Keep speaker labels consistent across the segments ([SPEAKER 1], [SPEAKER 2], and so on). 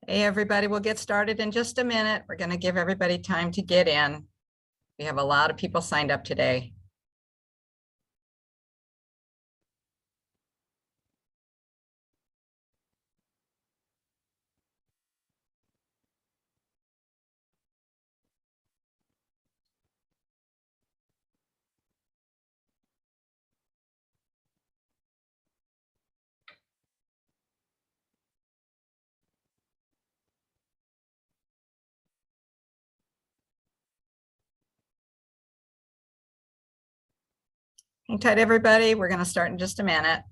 [SPEAKER 1] Hey, everybody, we'll get started in just a minute. We're going to give everybody time to get in. We have a lot of people signed up today. Hang tight, everybody. We're going to start in just a minute.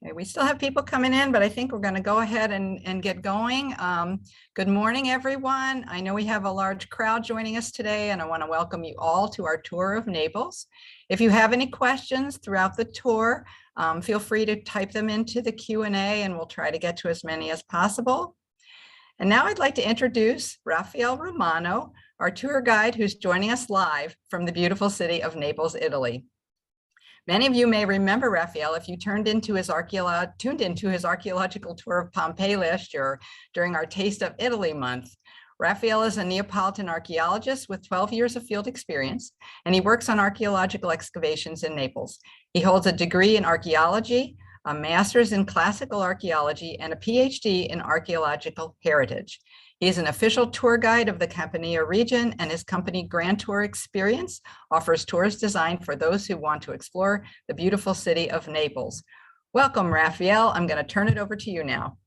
[SPEAKER 1] Okay, we still have people coming in, but I think we're going to go ahead and get going. Good morning, everyone. I know we have a large crowd joining us today, and I want to welcome you all to our tour of Naples. If you have any questions throughout the tour, feel free to type them into the Q&A, and we'll try to get to as many as possible. And now I'd like to introduce Rafael Romano, our tour guide who's joining us live from the beautiful city of Naples, Italy. Many of you may remember Raphael if you tuned into his archaeological tour of Pompeii last year during our Taste of Italy month. Raphael is a Neapolitan archaeologist with 12 years of field experience, and he works on archaeological excavations in Naples. He holds a degree in archaeology, a master's in classical archaeology, and a PhD in archaeological heritage. He is an official tour guide of the Campania region, and his company Grand Tour Experience offers tours designed for those who want to explore the beautiful city of Naples. Welcome, Raphael. I'm going to turn it over to you now.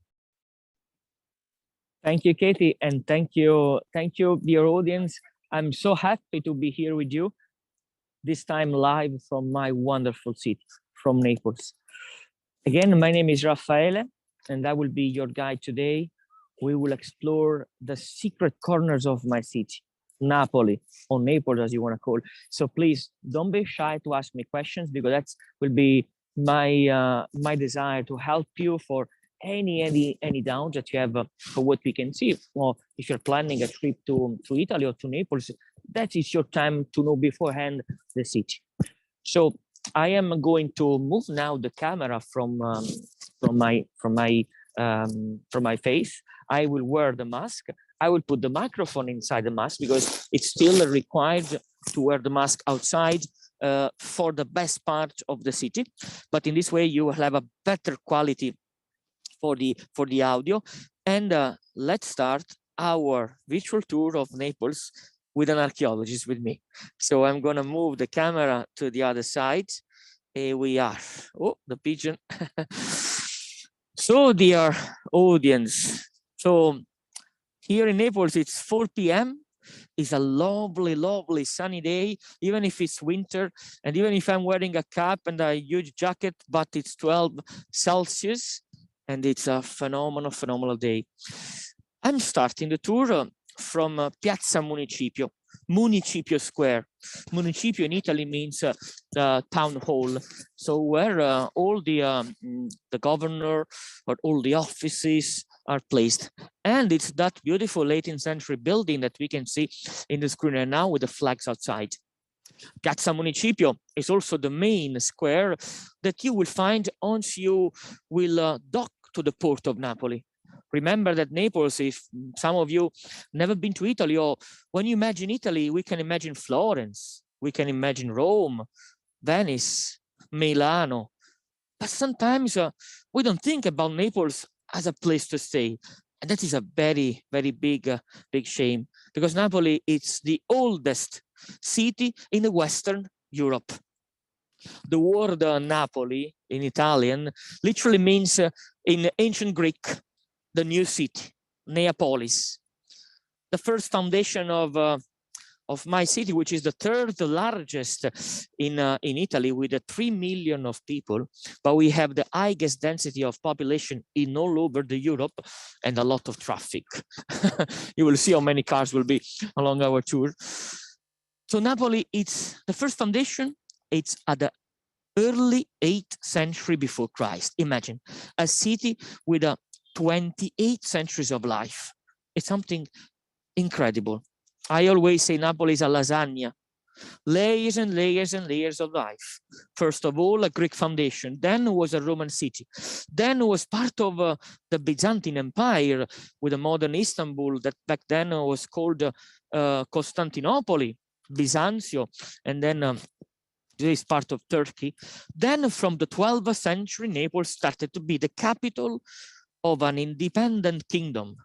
[SPEAKER 2] Thank you, Katie, and thank you, dear audience. I'm so happy to be here with you, this time live from my wonderful city, from Naples. Again, my name is Raffaele, and I will be your guide today. We will explore the secret corners of my city, Napoli, or Naples, as you want to call it. So please don't be shy to ask me questions, because that will be my my desire to help you for any doubts that you have for what we can see. Or if you're planning a trip to Italy or to Naples, that is your time to know beforehand the city. So I am going to move now the camera from my face. I will wear the mask. I will put the microphone inside the mask, because it's still required to wear the mask outside for the best part of the city. But in this way, you will have a better quality for the audio. And let's start our virtual tour of Naples with an archaeologist with me. So I'm going to move the camera to the other side. Here we are. Oh, the pigeon. So, dear audience, so here in Naples, it's 4 p.m. It's a lovely, lovely sunny day, even if it's winter, and even if I'm wearing a cap and a huge jacket, but it's 12 Celsius, and it's a phenomenal day. I'm starting the tour from Piazza Municipio Square. Municipio in Italy means the town hall. So where all the governor or all the offices are placed. And it's that beautiful 18th century building that we can see in the screen right now with the flags outside. Piazza Municipio is also the main square that you will find once you will dock to the port of Napoli. Remember that Naples, if some of you never been to Italy, or when you imagine Italy, we can imagine Florence, we can imagine Rome, Venice, Milano. But sometimes we don't think about Naples as a place to stay. And that is a very, very big shame, because Napoli is the oldest city in the Western Europe. The word Napoli in Italian literally means in ancient Greek, the new city, Neapolis. The first foundation of my city, which is the third largest in Italy, with 3 million of people, but we have the highest density of population in all over the Europe, and a lot of traffic. You will see how many cars will be along our tour. So Napoli, it's the first foundation. It's at the early 8th century before Christ. Imagine a city with 28 centuries of life. It's something incredible. I always say Napoli is a lasagna. Layers and layers and layers of life. First of all, a Greek foundation, then was a Roman city, then was part of the Byzantine Empire with a modern Istanbul that back then was called Constantinople, Byzantium, and then this is part of Turkey. Then from the 12th century, Naples started to be the capital of an independent kingdom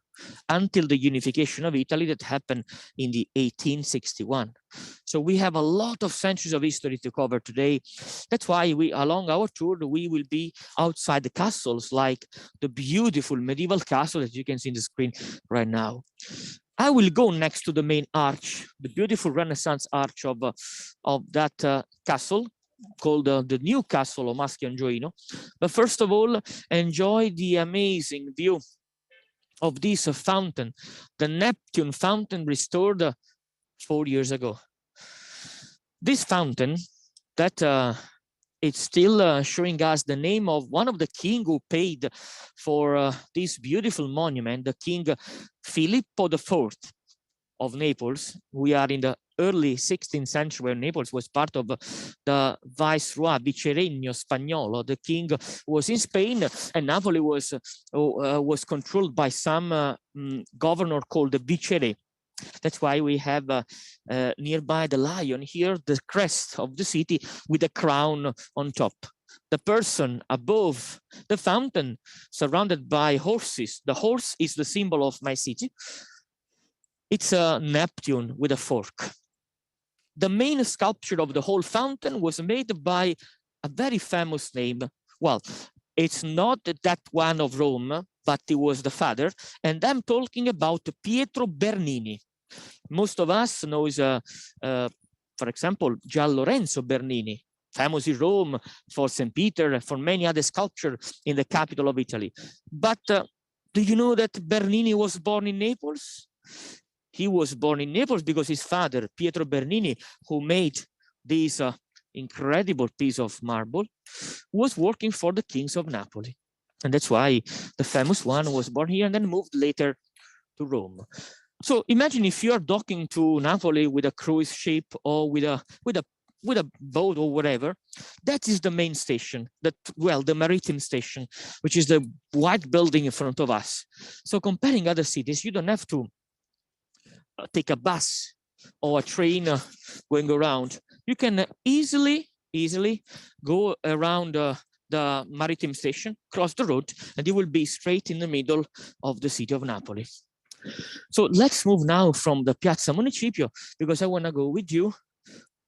[SPEAKER 2] until the unification of Italy that happened in the 1861. So we have a lot of centuries of history to cover today. That's why we, along our tour, we will be outside the castles, like the beautiful medieval castle that you can see on the screen right now. I will go next to the main arch, the beautiful Renaissance arch of that castle, called the new castle of Maschi Angioino. But first of all, enjoy the amazing view of this fountain, the Neptune Fountain, restored 4 years ago. This fountain that it's still showing us the name of one of the king who paid for this beautiful monument, the King Filippo IV of Naples. We are in the early 16th century, where Naples was part of the Viceroy, Viceregno Spagnolo. The king was in Spain, and Napoli was controlled by some governor called the Viceré. That's why we have nearby the lion here, the crest of the city with a crown on top. The person above the fountain, surrounded by horses. The horse is the symbol of my city. It's a Neptune with a fork. The main sculpture of the whole fountain was made by a very famous name. Well, it's not that one of Rome, but it was the father. And I'm talking about Pietro Bernini. Most of us knows, for example, Gian Lorenzo Bernini, famous in Rome for St. Peter, for many other sculptures in the capital of Italy. But do you know that Bernini was born in Naples? He was born in Naples because his father, Pietro Bernini, who made this incredible piece of marble, was working for the kings of Napoli. And that's why the famous one was born here and then moved later to Rome. So imagine if you are docking to Napoli with a cruise ship or with a boat or whatever. That is the main station, the maritime station, which is the white building in front of us. So comparing other cities, you don't have to take a bus or a train going around. You can easily go around the maritime station, cross the road, and you will be straight in the middle of the city of Napoli. So let's move now from the Piazza Municipio, because I want to go with you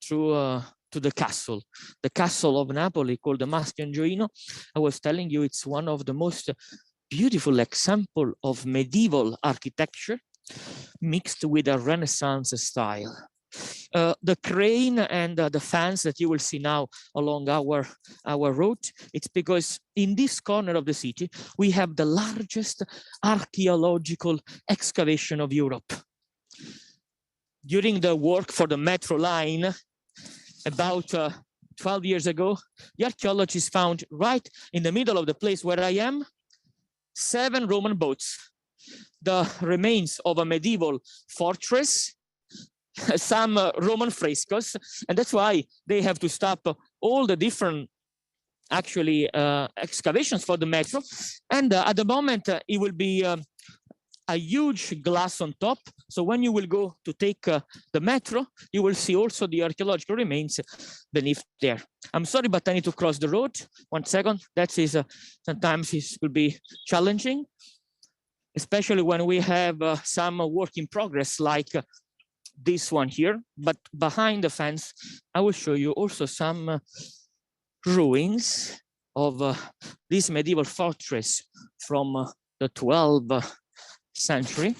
[SPEAKER 2] through to the castle of Napoli, called the Maschi Angioino. I was telling you it's one of the most beautiful example of medieval architecture mixed with a Renaissance style. The crane and the fans that you will see now along our road, it's because in this corner of the city, we have the largest archaeological excavation of Europe. During the work for the metro line, about 12 years ago, the archaeologists found right in the middle of the place where I am, 7 Roman boats, the remains of a medieval fortress, some Roman frescoes, and that's why they have to stop all the different excavations for the metro. And at the moment, it will be a huge glass on top. So when you will go to take the metro, you will see also the archaeological remains beneath there. I'm sorry, but I need to cross the road. 1 second. That is sometimes it will be challenging, especially when we have some work in progress like this one here. But behind the fence, I will show you also some ruins of this medieval fortress from the 12th century.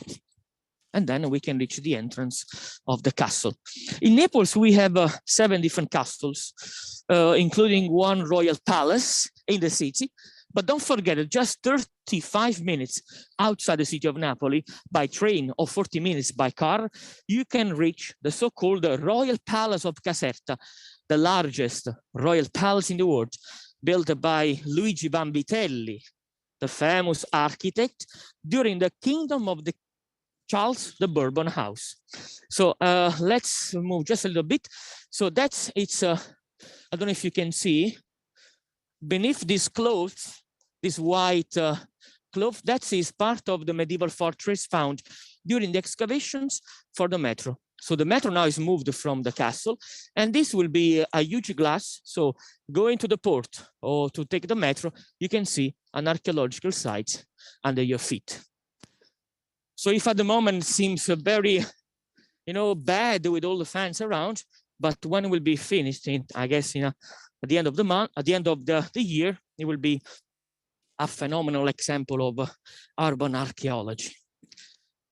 [SPEAKER 2] And then we can reach the entrance of the castle. In Naples, we have 7 different castles, including one royal palace in the city. But don't forget, just 35 minutes outside the city of Napoli by train or 40 minutes by car, you can reach the so-called Royal Palace of Caserta, the largest royal palace in the world, built by Luigi Vanvitelli, the famous architect, during the kingdom of the Charles the Bourbon house. So let's move just a little bit. So it's I don't know if you can see beneath these clothes, this white cloth, that is part of the medieval fortress found during the excavations for the metro. So the metro now is moved from the castle, and this will be a huge glass. So going to the port or to take the metro, you can see an archaeological site under your feet. So if at the moment seems very, bad with all the fans around, but when it will be finished, I guess, at the end of the month, at the end of the year, it will be a phenomenal example of urban archaeology.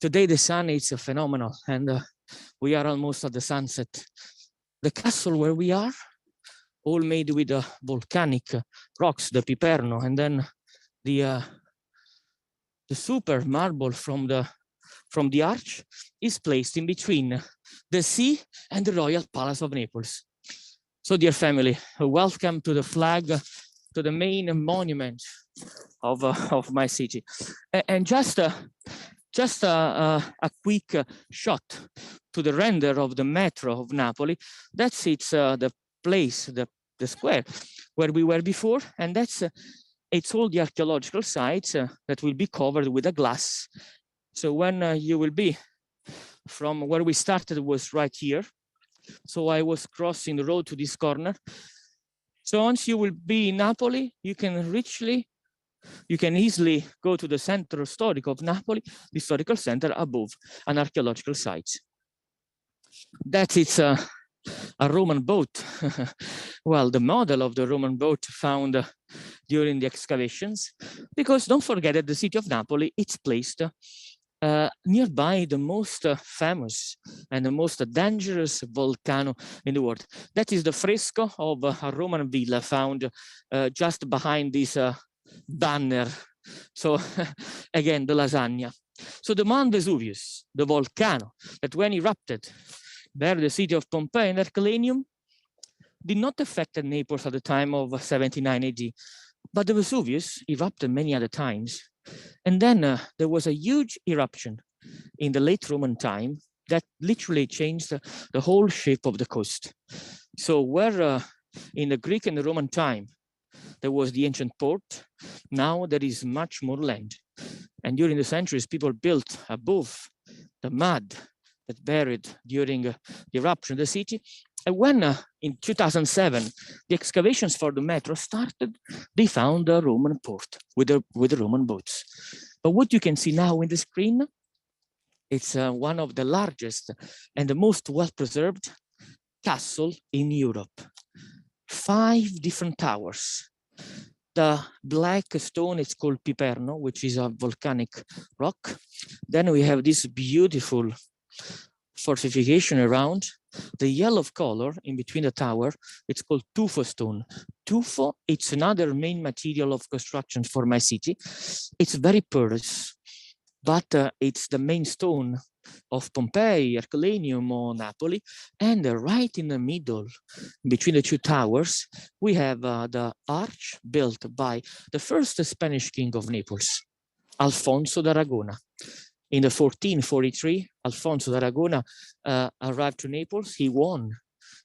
[SPEAKER 2] Today, the sun is phenomenal, and we are almost at the sunset. The castle where we are, all made with volcanic rocks, the Piperno, and then the super marble from the arch is placed in between the sea and the Royal Palace of Naples. So, dear family, welcome to the flag, to the main monument of my city. And just a quick shot to the render of the metro of Napoli. That's the place, the square where we were before, and it's all the archaeological sites that will be covered with a glass. So when you will be from where we started was right here. So I was crossing the road to this corner. So once you will be in Napoli, you can easily go to the Centro Storico of Napoli, the historical center above an archaeological site. It's a Roman boat. Well, the model of the Roman boat found during the excavations, because don't forget that the city of Napoli, it's placed nearby the most famous and the most dangerous volcano in the world. That is the fresco of a Roman villa found just behind this banner. So again, the lasagna. So the Mount Vesuvius, the volcano that when erupted, there the city of Pompeii and Herculaneum, did not affect Naples at the time of 79 AD, but the Vesuvius erupted many other times. And then there was a huge eruption in the late Roman time that literally changed the whole shape of the coast. So where in the Greek and the Roman time, there was the ancient port, now there is much more land. And during the centuries, people built above the mud that buried during the eruption of the city. And when in 2007, the excavations for the metro started, they found a Roman port with the Roman boats. But what you can see now in the screen, it's one of the largest and the most well-preserved castle in Europe. 5 different towers. The black stone is called Piperno, which is a volcanic rock. Then we have this beautiful fortification around. The yellow color in between the tower, it's called Tufa Stone. Tufa, it's another main material of construction for my city. It's very porous, but it's the main stone of Pompeii, Herculaneum, or Napoli. And right in the middle, between the 2 towers, we have the arch built by the first Spanish king of Naples, Alfonso d'Aragona. In the 1443, Alfonso d'Aragona arrived to Naples. He won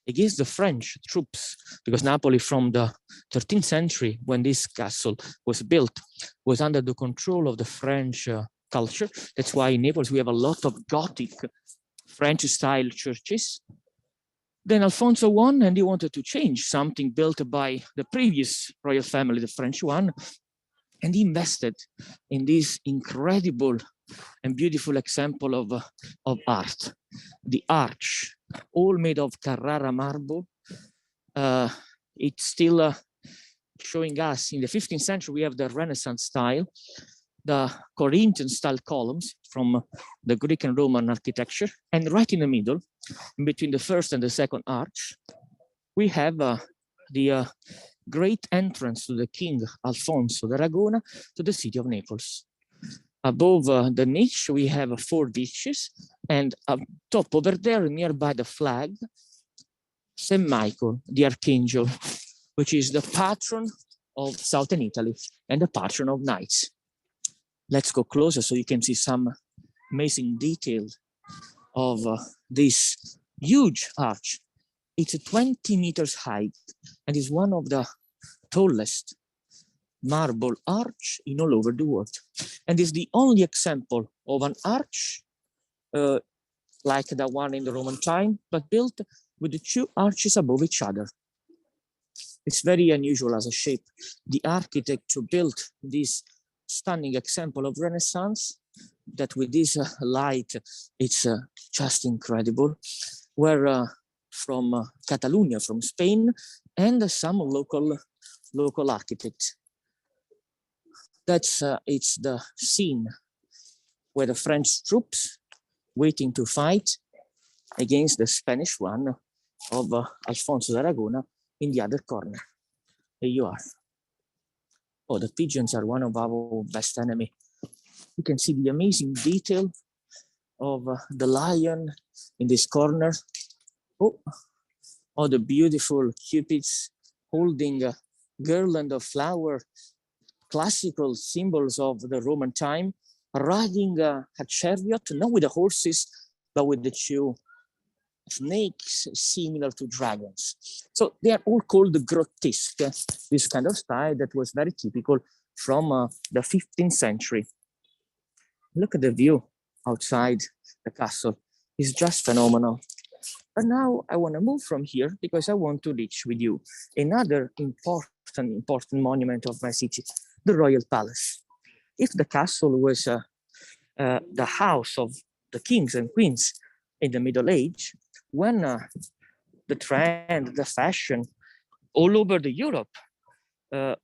[SPEAKER 2] against the French troops, because Napoli from the 13th century, when this castle was built, was under the control of the French culture. That's why in Naples we have a lot of Gothic French-style churches. Then Alfonso won, and he wanted to change something built by the previous royal family, the French one, and he invested in this incredible and beautiful example of art. The arch, all made of Carrara marble. It's still showing us in the 15th century, we have the Renaissance style, the Corinthian style columns from the Greek and Roman architecture. And right in the middle, in between the first and the second arch, we have the great entrance to the King Alfonso d'Aragona to the city of Naples. Above the niche, we have 4 niches, and up top over there, nearby the flag, St. Michael, the Archangel, which is the patron of Southern Italy and the patron of knights. Let's go closer so you can see some amazing detail of this huge arch. It's 20 meters high and is one of the tallest marble arch in all over the world, and is the only example of an arch like the one in the Roman time, but built with the two arches above each other. It's very unusual as a shape. The architect who built this stunning example of Renaissance, that with this light, it's just incredible, were from Catalonia, from Spain, and some local architects. That's it's the scene where the French troops waiting to fight against the Spanish one of Alfonso d'Aragona in the other corner. There you are. Oh, the pigeons are one of our best enemy. You can see the amazing detail of the lion in this corner. Oh, the beautiful cupids holding a garland of flower, classical symbols of the Roman time, riding a chariot, not with the horses, but with the two snakes similar to dragons. So they are all called grotesque, this kind of style that was very typical from the 15th century. Look at the view outside the castle. It's just phenomenal. But now I want to move from here because I want to reach with you another important monument of my city, the Royal Palace. If the castle was the house of the kings and queens in the Middle Age, when the trend, the fashion all over the Europe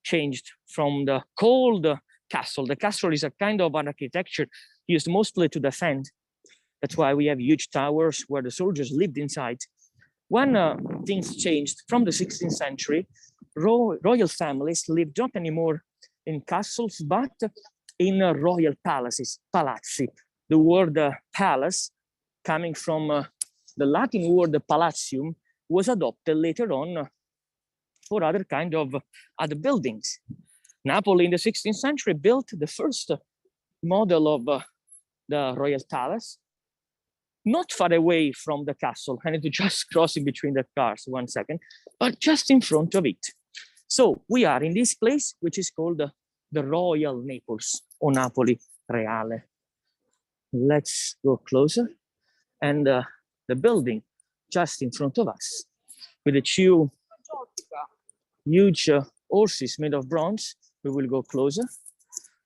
[SPEAKER 2] changed from the cold castle. The castle is a kind of an architecture used mostly to defend. That's why we have huge towers where the soldiers lived inside. When things changed from the 16th century, royal families lived not anymore in castles, but in royal palaces, palazzi. The word palace, coming from the Latin word palatium, was adopted later on for other kind of other buildings. Napoli in the 16th century built the first model of the royal palace, not far away from the castle. I need to just cross in between the cars 1 second, but just in front of it. So we are in this place, which is called the Royal Naples, or Napoli Reale. Let's go closer. And the building just in front of us, with the two huge horses made of bronze, we will go closer.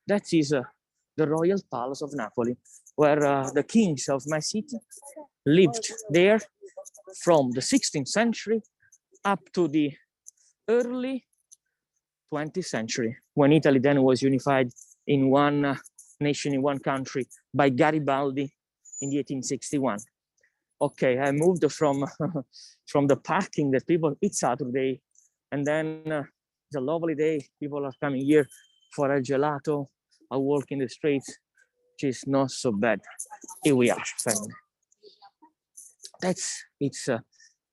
[SPEAKER 2] That is the Royal Palace of Napoli, where the kings of my city lived there from the 16th century up to the early 20th century, when Italy then was unified in one nation, in one country, by Garibaldi in the 1861. Okay, I moved from from the parking that people, it's Saturday, and then it's a lovely day. People are coming here for a gelato, a walk in the streets, which is not so bad. Here we are, family. It's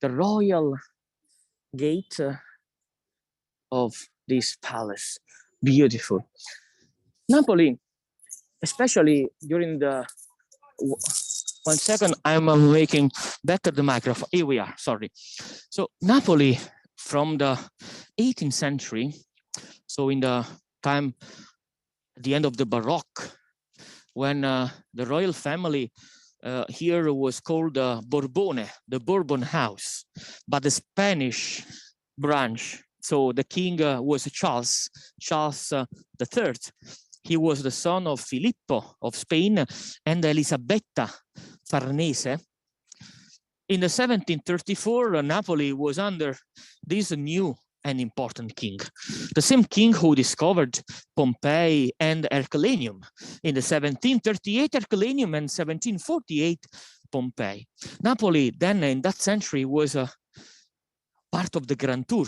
[SPEAKER 2] the royal gate of this palace. Beautiful. Napoli, especially during the 1 second, I'm making better the microphone. Here we are, sorry. So Napoli from the 18th century, so in the time, at the end of the Baroque, when the royal family here was called Borbone, the Bourbon house, but the Spanish branch. So the king was Charles III. He was the son of Filippo of Spain and Elisabetta Farnese. In the 1734, Napoli was under this new and important king, the same king who discovered Pompeii and Herculaneum. In the 1738, Herculaneum, and 1748, Pompeii. Napoli then in that century was a part of the Grand Tour.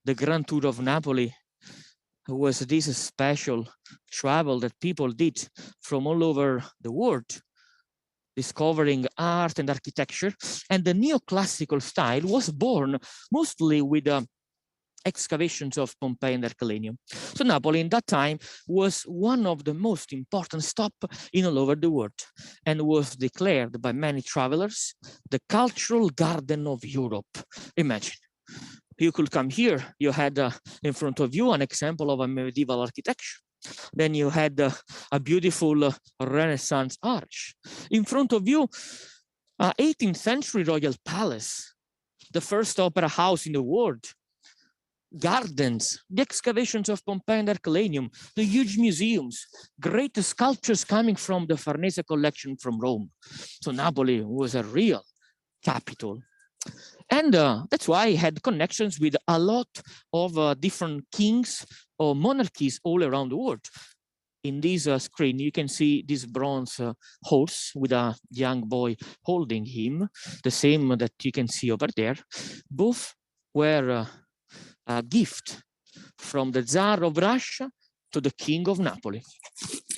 [SPEAKER 2] The Grand Tour of Napoli was this special travel that people did from all over the world, discovering art and architecture. And the neoclassical style was born mostly with excavations of Pompeii and Herculaneum. So Napoli in that time was one of the most important stops in all over the world, and was declared by many travelers the cultural garden of Europe. Imagine, you could come here, you had in front of you an example of a medieval architecture. Then you had a beautiful Renaissance arch. In front of you, an 18th century royal palace, the first opera house in the world, gardens, the excavations of Pompeii and Herculaneum, the huge museums, great sculptures coming from the Farnese collection from Rome. So Napoli was a real capital. And that's why I had connections with a lot of different kings or monarchies all around the world. In this screen, you can see this bronze horse with a young boy holding him, the same that you can see over there. Both were a gift from the Tsar of Russia to the King of Napoli.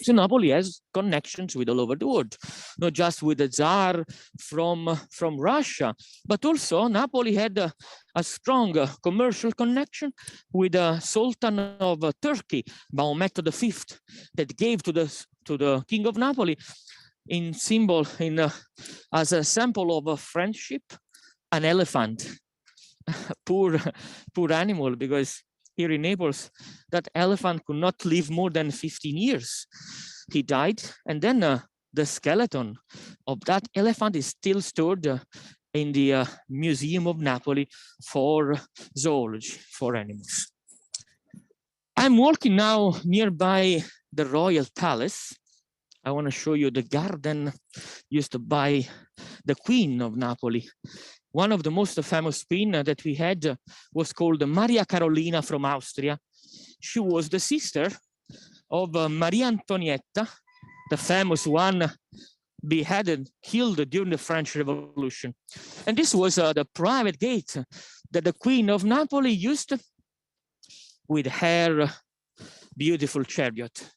[SPEAKER 2] So Napoli has connections with all over the world, not just with the Tsar from Russia, but also Napoli had a strong commercial connection with the Sultan of Turkey, Mahomet V, that gave to the King of Napoli in symbol, as a sample of a friendship, an elephant. poor animal, because here in Naples, that elephant could not live more than 15 years. He died, and then the skeleton of that elephant is still stored in the Museum of Napoli for zoology, for animals. I'm walking now nearby the Royal Palace. I want to show you the garden used by the Queen of Napoli. One of the most famous queen that we had was called Maria Carolina from Austria. She was the sister of Maria Antonietta, the famous one beheaded, killed during the French Revolution. And this was the private gate that the Queen of Napoli used with her beautiful chariot.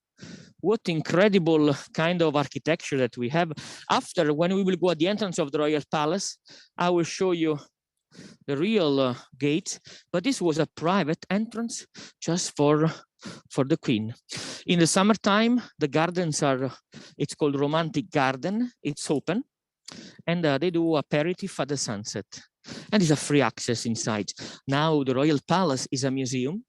[SPEAKER 2] What incredible kind of architecture that we have. After, when we will go at the entrance of the Royal Palace, I will show you the real gate, but this was a private entrance just for the Queen. In the summertime, the gardens are, it's called Romantic Garden, it's open, and they do aperitif at the sunset. And it's a free access inside. Now the Royal Palace is a museum,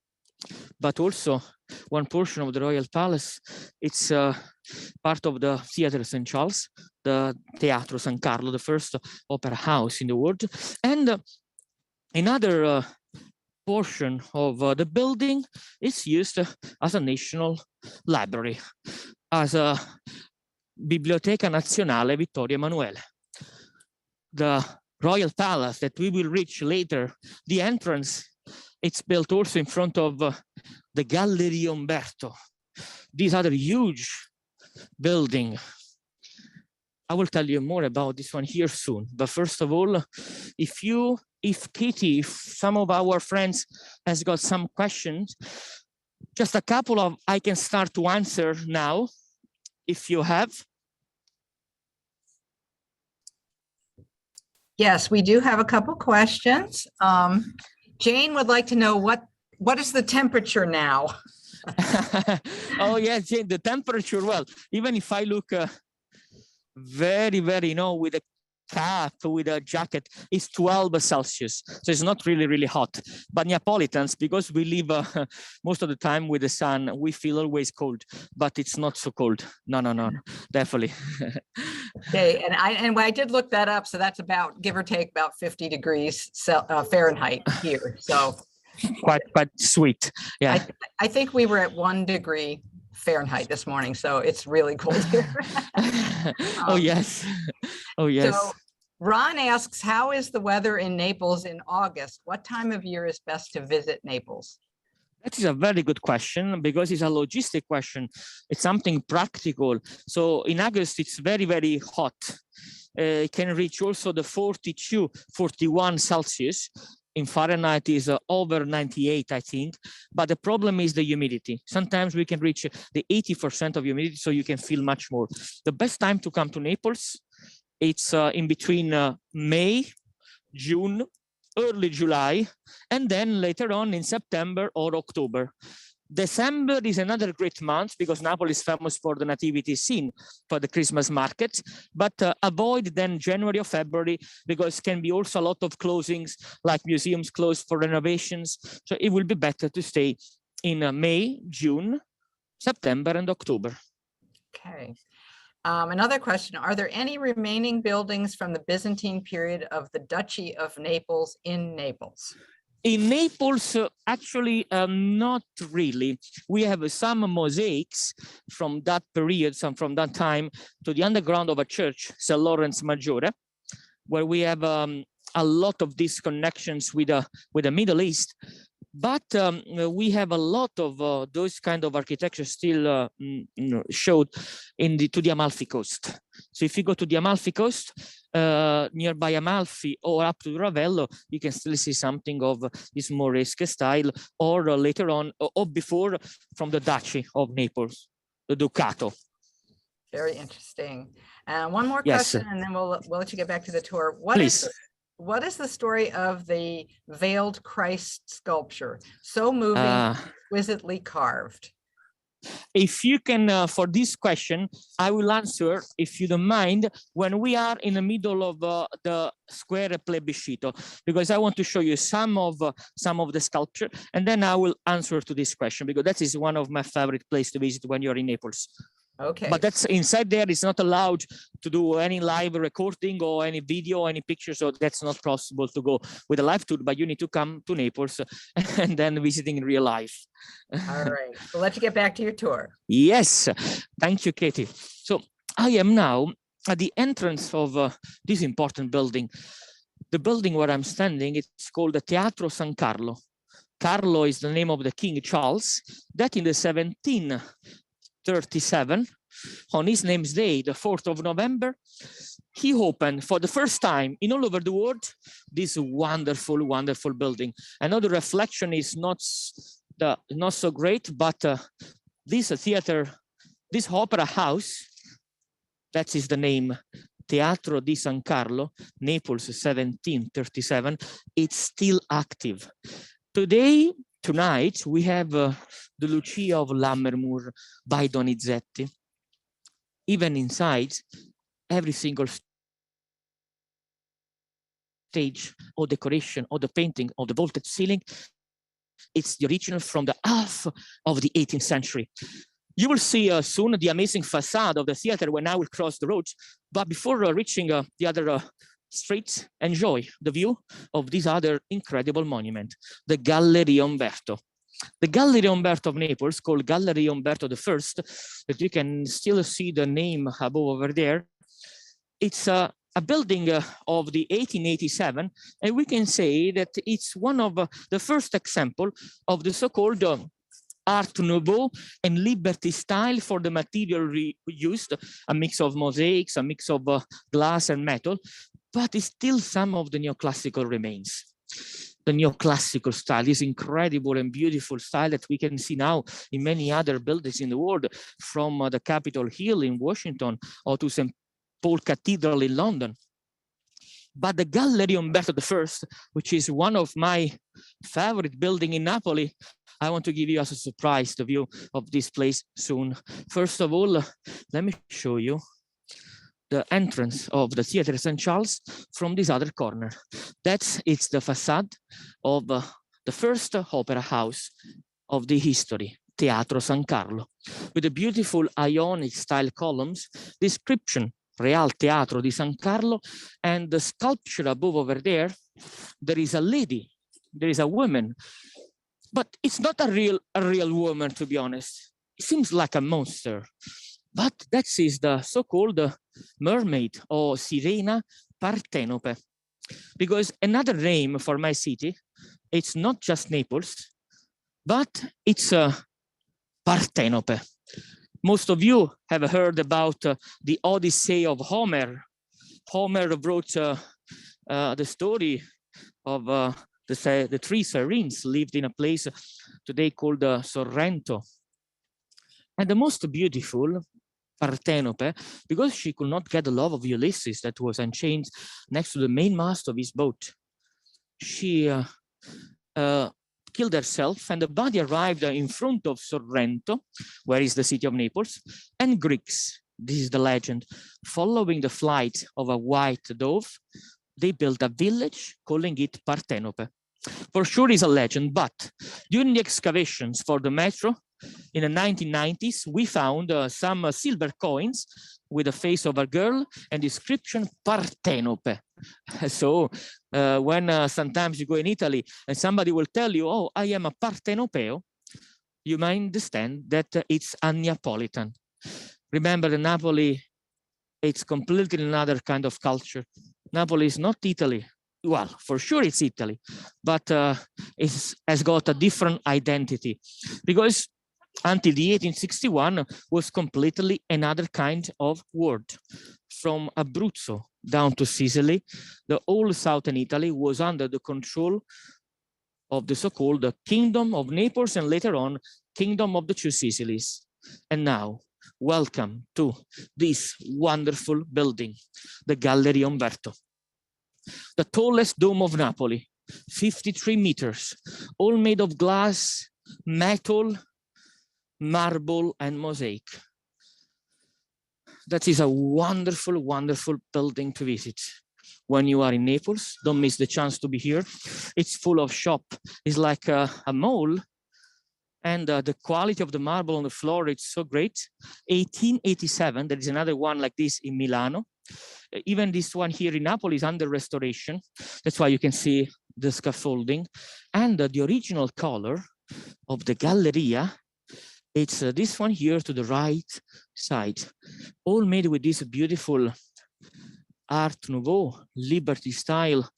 [SPEAKER 2] but also one portion of the Royal Palace, it's part of the Theatre St. Charles, the Teatro San Carlo, the first opera house in the world. And another portion of the building is used as a national library, as a Biblioteca Nazionale Vittorio Emanuele. The Royal Palace that we will reach later, the entrance, it's built also in front of the Galleria Umberto. These are the huge building. I will tell you more about this one here soon. But first of all, if Katie, if some of our friends has got some questions, just a couple of, I can start to answer now, if you have.
[SPEAKER 1] Yes, we do have a couple questions. Jane would like to know what is the temperature now?
[SPEAKER 2] Oh yes, Jane, the temperature, well, even if I look very, very, with a cap, with a jacket, it's 12 Celsius. So it's not really, really hot. But Neapolitans, because we live most of the time with the sun, we feel always cold, but it's not so cold. No, definitely.
[SPEAKER 1] Okay, and I did look that up. So that's about, give or take, about 50 degrees Fahrenheit here. So
[SPEAKER 2] quite sweet. Yeah.
[SPEAKER 1] I think we were at 1 degree Fahrenheit this morning, so it's really cold here.
[SPEAKER 2] Oh yes.
[SPEAKER 1] So Ron asks, how is the weather in Naples in August? What time of year is best to visit Naples?
[SPEAKER 2] That is a very good question, because it's a logistic question. It's something practical. So in August, it's very, very hot. It can reach also the 42, 41 Celsius. In Fahrenheit is over 98, I think. But the problem is the humidity. Sometimes we can reach the 80% of humidity, so you can feel much more. The best time to come to Naples, it's in between May, June, early July, and then later on in September or October. December is another great month because Napoli is famous for the nativity scene, for the Christmas markets, but avoid then January or February because can be also a lot of closings, like museums closed for renovations. So it will be better to stay in May, June, September, and October.
[SPEAKER 1] Okay. Another question, are there any remaining buildings from the Byzantine period of the Duchy of Naples in Naples?
[SPEAKER 2] In Naples, actually, not really. We have some mosaics from that period, some from that time, to the underground of a church, St. Lawrence Maggiore, where we have a lot of these connections with the Middle East. But we have a lot of those kind of architecture still showed to the Amalfi Coast. So if you go to the Amalfi Coast, nearby Amalfi or up to Ravello, you can still see something of this Moresque style, or later on, or before, from the Duchy of Naples, the Ducato.
[SPEAKER 1] Very interesting. One more
[SPEAKER 2] Yes.
[SPEAKER 1] question, and then we'll let you get back to the tour.
[SPEAKER 2] Please.
[SPEAKER 1] What is the story of the veiled Christ sculpture? So moving, exquisitely carved.
[SPEAKER 2] If you can, for this question, I will answer, if you don't mind, when we are in the middle of the square Plebiscito, because I want to show you some of the sculpture, and then I will answer to this question, because that is one of my favorite places to visit when you're in Naples.
[SPEAKER 1] Okay.
[SPEAKER 2] But that's inside there. It's not allowed to do any live recording or any video or any picture. So that's not possible to go with a live tour, but you need to come to Naples and then visiting in real life.
[SPEAKER 1] All right. We'll let you get back to your tour.
[SPEAKER 2] Yes. Thank you, Katie. So I am now at the entrance of this important building. The building where I'm standing, it's called the Teatro San Carlo. Carlo is the name of the King Charles, that in the 1737, on his name's day, the 4th of November, he opened for the first time in all over the world this wonderful, wonderful building. I know the reflection is not so great, but this theater, this opera house, that is the name, Teatro di San Carlo, Naples 1737, it's still active. Tonight, we have the Lucia of Lammermoor by Donizetti. Even inside, every single stage or decoration or the painting of the vaulted ceiling, it's the original from the half of the 18th century. You will see soon the amazing facade of the theater when I will cross the road. But before reaching the other streets, enjoy the view of this other incredible monument, the Galleria Umberto. The Galleria Umberto of Naples, called Galleria Umberto I, that you can still see the name above over there. It's a building of the 1887, and we can say that it's one of the first example of the so-called Art Nouveau and Liberty style for the material used, a mix of mosaics, a mix of glass and metal, but it's still some of the neoclassical remains. The neoclassical style is incredible and beautiful style that we can see now in many other buildings in the world, from the Capitol Hill in Washington or to St. Paul Cathedral in London. But the Galleria Umberto I, which is one of my favorite buildings in Napoli, I want to give you as a surprise the view of this place soon. First of all, let me show you the entrance of the Theatre St. Charles from this other corner. It's the facade of the first opera house of the history, Teatro San Carlo, with the beautiful Ionic style columns, description, Real Teatro di San Carlo, and the sculpture above over there, there is a lady, there is a woman, but it's not a real woman, to be honest. It seems like a monster. But that is the so-called mermaid or Sirena Partenope. Because another name for my city, it's not just Naples, but it's Partenope. Most of you have heard about the Odyssey of Homer. Homer wrote the story of the three sirens lived in a place today called Sorrento. And the most beautiful, Partenope, because she could not get the love of Ulysses that was unchained next to the mainmast of his boat. she killed herself, and the body arrived in front of Sorrento, where is the city of Naples, and Greeks, this is the legend, following the flight of a white dove, they built a village calling it Partenope. For sure it's a legend, but during the excavations for the metro in the 1990s, we found some silver coins with the face of a girl and inscription Partenope. So when sometimes you go in Italy and somebody will tell you, oh, I am a Partenopeo, you might understand that it's a Neapolitan. Remember that Napoli, it's completely another kind of culture. Napoli is not Italy. Well, for sure it's Italy, but it has got a different identity because until the 1861 was completely another kind of world. From Abruzzo down to Sicily, the whole southern Italy was under the control of the so-called Kingdom of Naples and later on Kingdom of the Two Sicilies. And now, welcome to this wonderful building, the Galleria Umberto. The tallest dome of Napoli, 53 meters, all made of glass, metal, marble, and mosaic. That is a wonderful, wonderful building to visit. When you are in Naples, don't miss the chance to be here. It's full of shop. It's like a mall. And the quality of the marble on the floor, it's so great. 1887, there is another one like this in Milano. Even this one here in Napoli is under restoration. That's why you can see the scaffolding. And the original color of the Galleria, it's this one here to the right side, all made with this beautiful Art Nouveau, Liberty style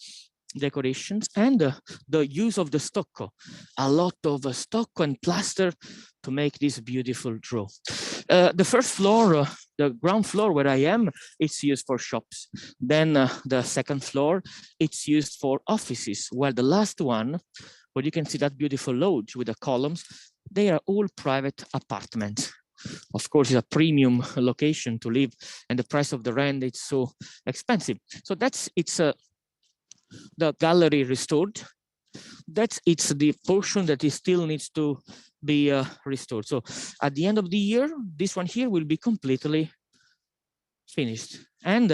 [SPEAKER 2] decorations, and the use of the stucco, a lot of stucco and plaster to make this beautiful draw. The first floor, the ground floor where I am, it's used for shops. Then the second floor, it's used for offices, while the last one, where you can see that beautiful lodge with the columns, they are all private apartments. Of course, it's a premium location to live, and the price of the rent is so expensive. So it's the gallery restored. It's the portion that is still needs to be restored. So at the end of the year, this one here will be completely finished. And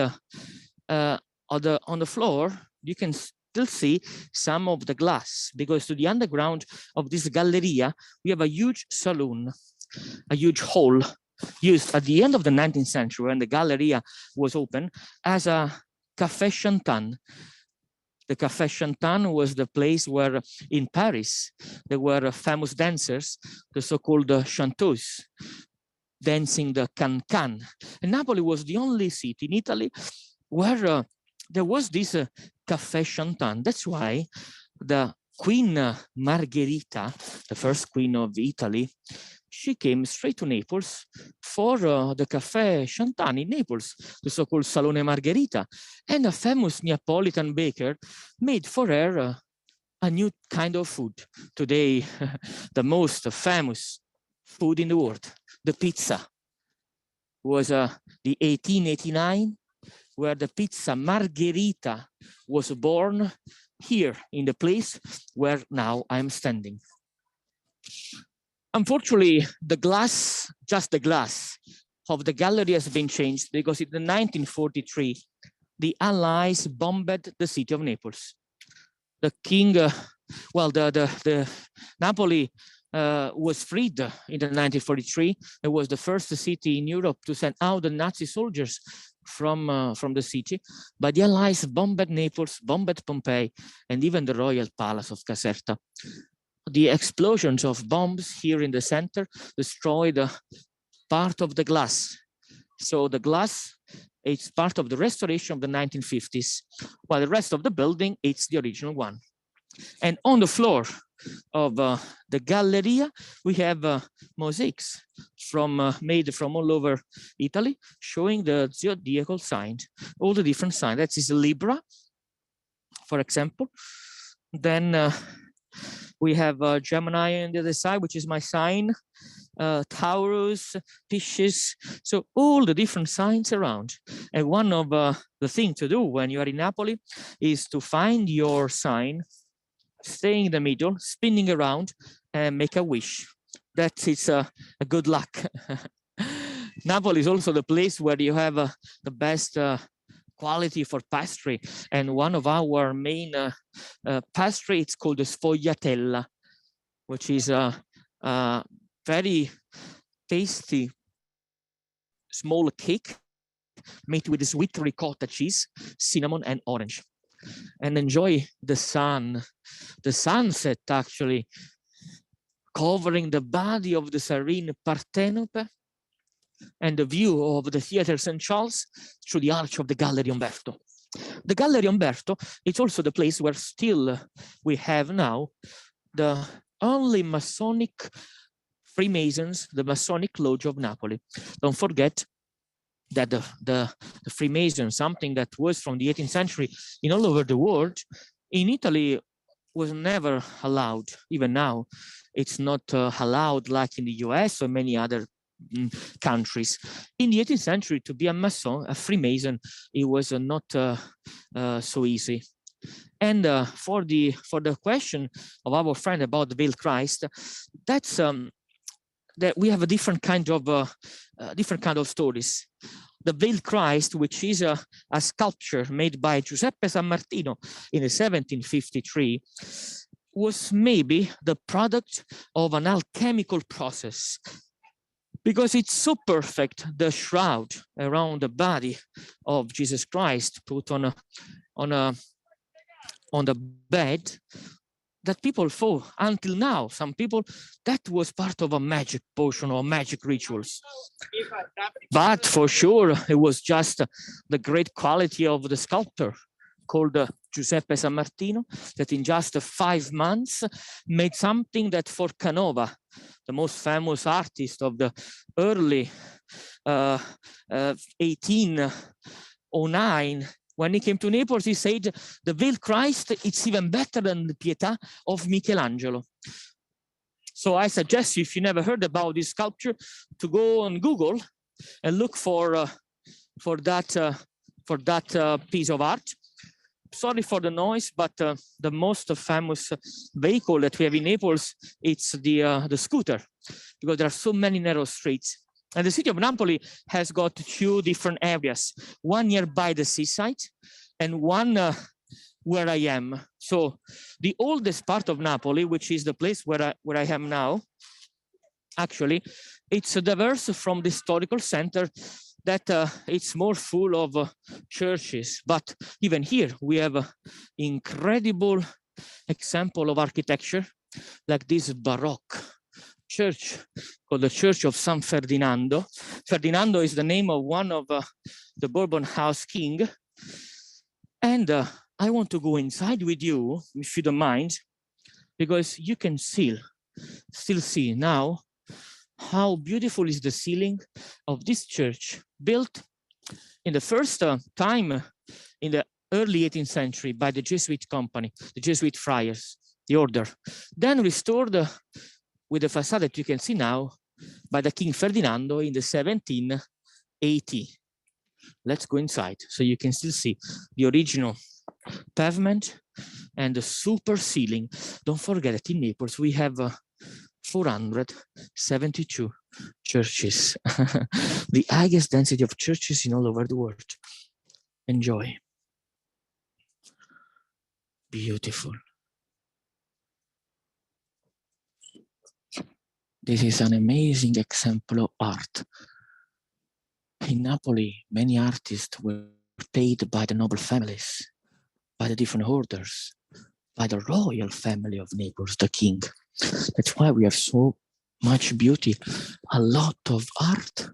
[SPEAKER 2] on the floor, you can still see some of the glass, because to the underground of this Galleria, we have a huge saloon, a huge hall used at the end of the 19th century when the Galleria was open as a Café Chantant. The Café Chantant was the place where in Paris, there were famous dancers, the so-called chanteuses, dancing the can-can. And Napoli was the only city in Italy where there was this Café Chantant. That's why the Queen Margherita, the first queen of Italy, she came straight to Naples for the Café Chantant in Naples, the so-called Salone Margherita. And a famous Neapolitan baker made for her a new kind of food. Today, the most famous food in the world, the pizza, was the 1889, where the pizza Margherita was born here in the place where now I'm standing. Unfortunately, the glass, just the glass of the gallery has been changed because in 1943, the Allies bombed the city of Naples. The king, the Napoli was freed in 1943. It was the first city in Europe to send out the Nazi soldiers from the city, but the Allies bombed Naples, bombed Pompeii, and even the royal palace of Caserta. The explosions of bombs here in the center destroyed part of the glass. So the glass, it's part of the restoration of the 1950s, while the rest of the building, it's the original one. And on the floor of the Galleria, we have mosaics made from all over Italy, showing the zodiacal signs, all the different signs. That is Libra, for example. Then we have Gemini on the other side, which is my sign, Taurus, Pisces, so all the different signs around. And one of the things to do when you are in Napoli is to find your sign stay in the middle, spinning around, and make a wish. That is a good luck. Napoli is also the place where you have the best quality for pastry, and one of our main pastry, it's called the sfogliatella, which is a very tasty small cake made with sweet ricotta cheese, cinnamon, and orange. And enjoy the sun, the sunset actually covering the body of the serene Partenope, and the view of the Theatre St. Charles through the arch of the Gallery Umberto. The Gallery Umberto is also the place where still we have now the only Masonic Freemasons, the Masonic Lodge of Napoli. Don't forget that the Freemasons, something that was from the 18th century in all over the world, in Italy was never allowed. Even now, it's not allowed like in the US or many other countries. In the 18th century, to be a Mason, a Freemason, it was not so easy. And for the question of our friend about the veiled Christ, that's that we have a different kind of stories. The veiled Christ, which is a sculpture made by Giuseppe San Martino in 1753, was maybe the product of an alchemical process, because it's so perfect, the shroud around the body of Jesus Christ put on the bed, that people thought until now, some people, that was part of a magic potion or magic rituals. But for sure, it was just the great quality of the sculptor called Giuseppe San Martino, that in just 5 months made something that for Canova, the most famous artist of the early 1809, when he came to Naples, he said, the veiled Christ, it's even better than the Pietà of Michelangelo. So I suggest you, if you never heard about this sculpture, to go on Google and look for that piece of art. Sorry for the noise, but the most famous vehicle that we have in Naples, it's the scooter, because there are so many narrow streets. And the city of Napoli has got 2 different areas, one nearby the seaside and one where I am. So the oldest part of Napoli, which is the place where I am now, actually, it's diverse from the historical center, that it's more full of churches. But even here, we have an incredible example of architecture, like this Baroque church called the Church of San Ferdinando. Ferdinando is the name of one of the Bourbon House king. And I want to go inside with you, if you don't mind, because you can still see now how beautiful is the ceiling of this church, built in the first time in the early 18th century by the Jesuit company, the Jesuit friars, the order. Then restored with the facade that you can see now by the King Ferdinando in the 1780. Let's go inside so you can still see the original pavement and the super ceiling. Don't forget that in Naples we have 472 churches, the highest density of churches in all over the world. Enjoy. Beautiful. This is an amazing example of art. In Napoli, many artists were paid by the noble families, by the different orders, by the royal family of Naples, the king. That's why we have so much beauty, a lot of art.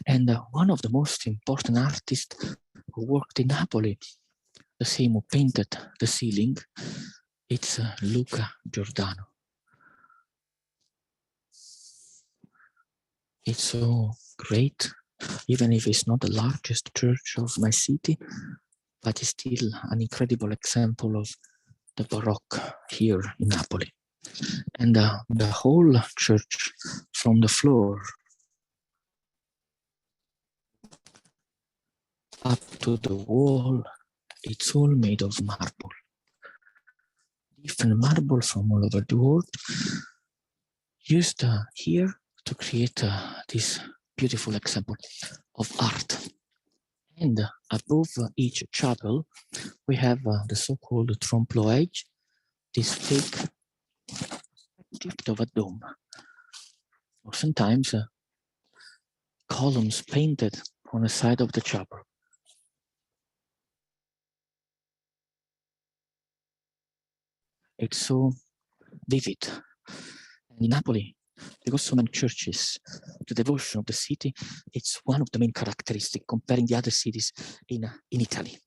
[SPEAKER 2] And one of the most important artists who worked in Napoli, the same who painted the ceiling, it's Luca Giordano. It's so great, even if it's not the largest church of my city, but it's still an incredible example of the Baroque here in Napoli. And the whole church, from the floor up to the wall, it's all made of marble. different marble from all over the world, used here to create this beautiful example of art. And above each chapel, we have the so-called Tromplo Edge, this fake gift of a dome, or sometimes columns painted on the side of the chapel. It's so vivid. And in Napoli, because so many churches, the devotion of the city, it's one of the main characteristics comparing the other cities in Italy.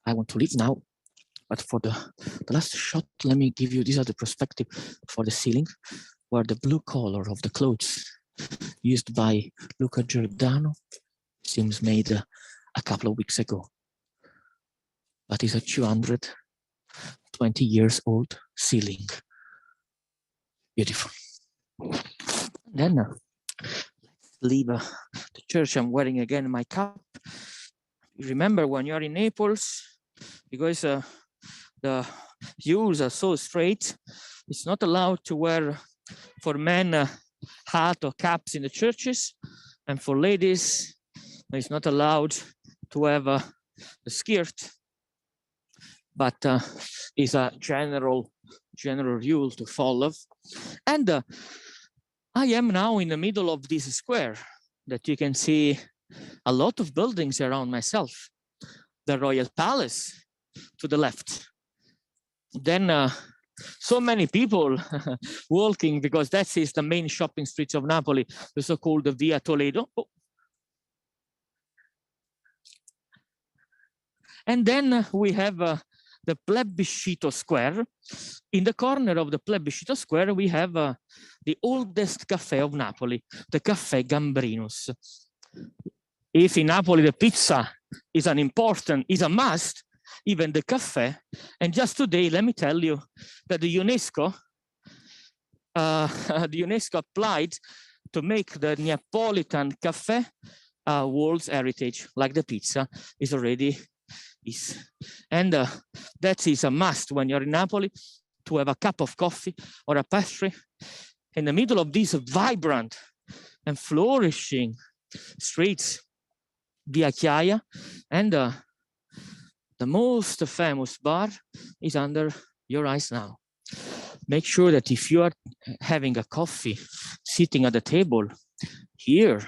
[SPEAKER 2] I want to leave now, but for the last shot, let me give you this other perspective for the ceiling, where the blue color of the clothes used by Luca Giordano seems made a couple of weeks ago. But it's a 220 years old ceiling. Beautiful. Then let's leave the church. I'm wearing again my cap. You remember when you're in Naples, because the views are so straight, it's not allowed to wear for men hat or caps in the churches, and for ladies it's not allowed to have a skirt, but it's a general rule to follow. And I am now in the middle of this square that you can see a lot of buildings around myself. The Royal Palace to the left. Then so many people walking, because that is the main shopping streets of Napoli, the so-called Via Toledo. Oh. And then we have the Plebiscito Square. In the corner of the Plebiscito Square, we have the oldest cafe of Napoli, the Caffè Gambrinus. If in Napoli the pizza is a must, even the cafe. And just today, let me tell you that the UNESCO applied to make the Neapolitan cafe World Heritage, like the pizza is already is. And that is a must when you're in Napoli, to have a cup of coffee or a pastry in the middle of these vibrant and flourishing streets, Via Chiaia. And the most famous bar is under your eyes now. Make sure that if you are having a coffee sitting at the table here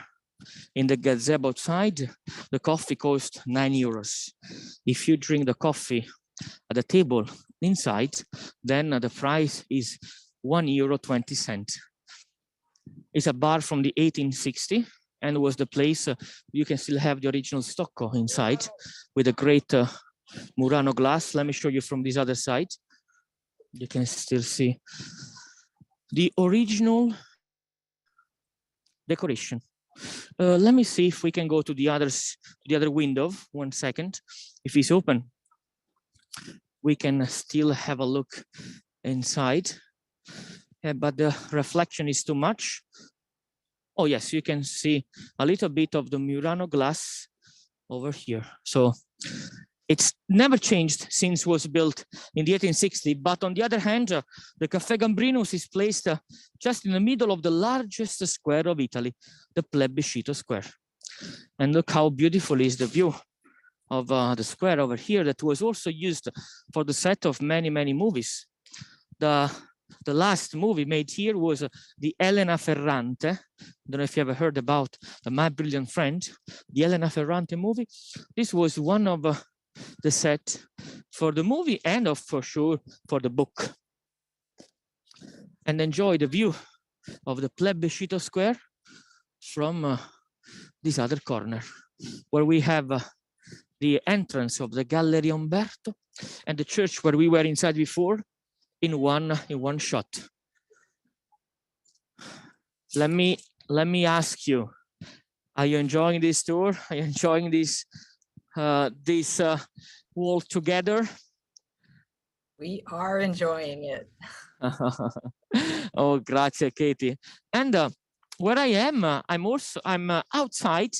[SPEAKER 2] in the gazebo outside, the coffee costs €9. If you drink the coffee at the table inside, then the price is €1.20. It's a bar from the 1860 and was the place, you can still have the original stucco inside with a great Murano glass. Let me show you from this other side. You can still see the original decoration. Let me see if we can go to the other window. 1 second. If it's open, we can still have a look inside. But the reflection is too much. Oh yes, you can see a little bit of the Murano glass over here. So it's never changed since it was built in the 1860. But on the other hand, the Caffè Gambrinus is placed just in the middle of the largest square of Italy, the Plebiscito Square. And look how beautiful is the view of the square over here, that was also used for the set of many, many movies. The last movie made here was the Elena Ferrante. I don't know if you ever heard about the My Brilliant Friend, the Elena Ferrante movie. This was one of the set for the movie and for sure for the book. And enjoy the view of the Plebiscito Square from this other corner, where we have the entrance of the Galleria Umberto and the church where we were inside before in one shot. Let me ask you, are you enjoying this tour? Are you enjoying this all together?
[SPEAKER 1] We are enjoying it.
[SPEAKER 2] Oh, grazie, Katie. And where I am, I'm outside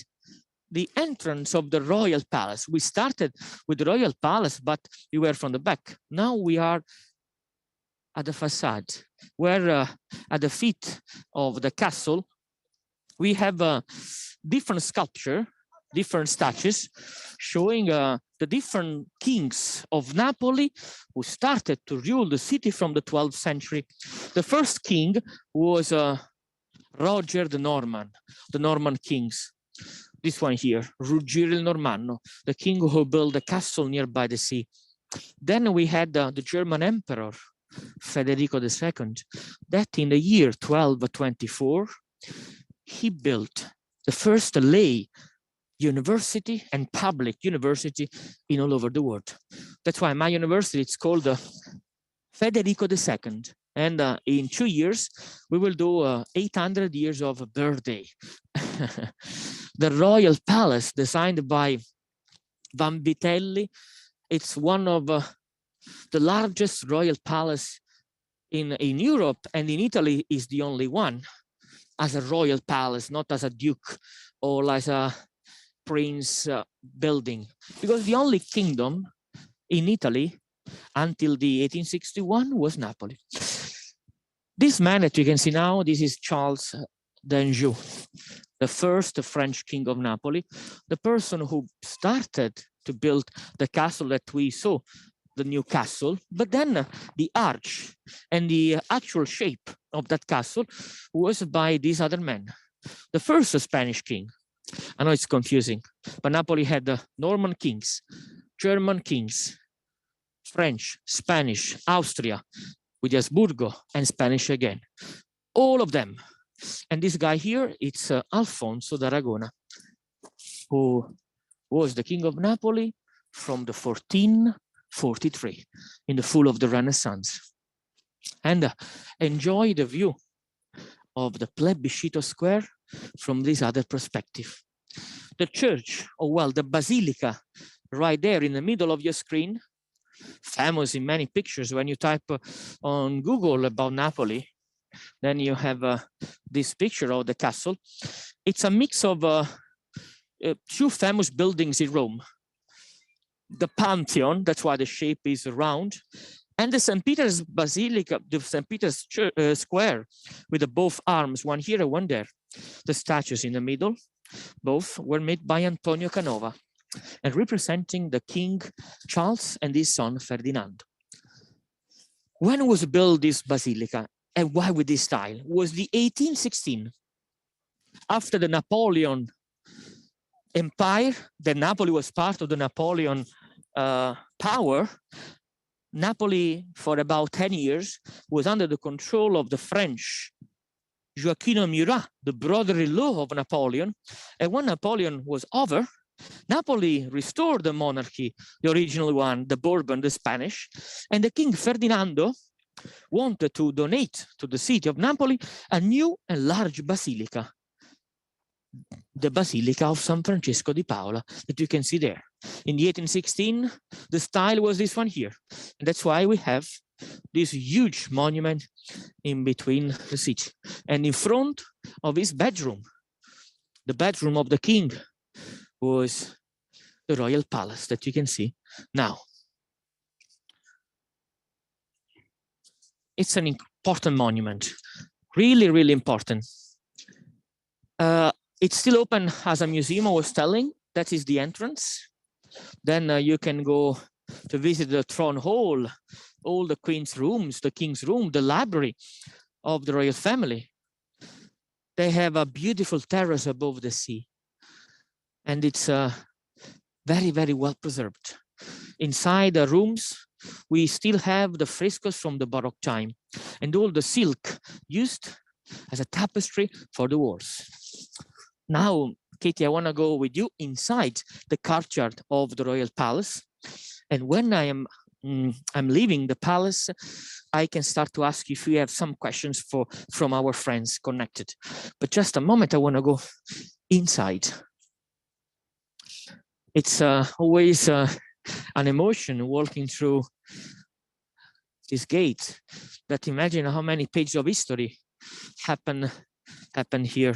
[SPEAKER 2] the entrance of the Royal Palace. We started with the Royal Palace, but we were from the back. Now we are at the facade, where at the feet of the castle, we have a different sculpture, different statues, showing the different kings of Napoli who started to rule the city from the 12th century. The first king was Roger the Norman kings. This one here, Ruggiero il Normanno, the king who built a castle nearby the sea. Then we had the German emperor, Federico II, that in the year 1224, he built the first lay university and public university in all over the world. That's why my university, it's called Federico II. And in 2 years, we will do 800 years of birthday. The Royal Palace, designed by Van Vitelli, it's one of the largest royal palace in Europe, and in Italy is the only one as a royal palace, not as a duke or as a prince building, because the only kingdom in Italy until the 1861 was Napoli. This man that you can see now, this is Charles d'Anjou, the first French king of Napoli, the person who started to build the castle that we saw, the new castle, but then the arch and the actual shape of that castle was by this other man, the first Spanish king. I know it's confusing, but Napoli had the Norman kings, German kings, French, Spanish, Austria, with Habsburgo, and Spanish again, all of them. And this guy here, it's Alfonso d'Aragona, who was the king of Napoli from the 1443 in the full of the Renaissance. And enjoy the view of the Plebiscito Square from this other perspective. The church, or well, the Basilica, right there in the middle of your screen, famous in many pictures. When you type on Google about Napoli, then you have this picture of the castle. It's a mix of two famous buildings in Rome. The Pantheon, that's why the shape is round, and the St. Peter's Basilica, the St. Peter's Square, with the both arms, one here and one there. The statues in the middle, both were made by Antonio Canova, and representing the King Charles and his son Ferdinando. When was built this basilica, and why with this style? Was the 1816. After the Napoleon Empire, that Napoli was part of the Napoleon power, Napoli for about 10 years was under the control of the French Joachim Murat, the brother-in-law of Napoleon. And when Napoleon was over, Napoli restored the monarchy, the original one, the Bourbon, the Spanish, and the King Ferdinando wanted to donate to the city of Napoli a new and large basilica, the Basilica of San Francesco di Paola, that you can see there. In the 1816, the style was this one here. And that's why we have this huge monument in between the city. And in front of his bedroom, the bedroom of the king, was the royal palace that you can see now. It's an important monument, really, really important. It's still open as a museum, I was telling. That is the entrance. Then you can go to visit the throne hall, all the queen's rooms, the king's room, the library of the royal family. They have a beautiful terrace above the sea. And it's very, very well preserved. Inside the rooms, we still have the frescoes from the Baroque time and all the silk used as a tapestry for the walls. Now, Katie, I want to go with you inside the courtyard of the royal palace. And when I'm leaving the palace, I can start to ask you if you have some questions from our friends connected. But just a moment, I want to go inside. It's always an emotion walking through this gate, that imagine how many pages of history happen here.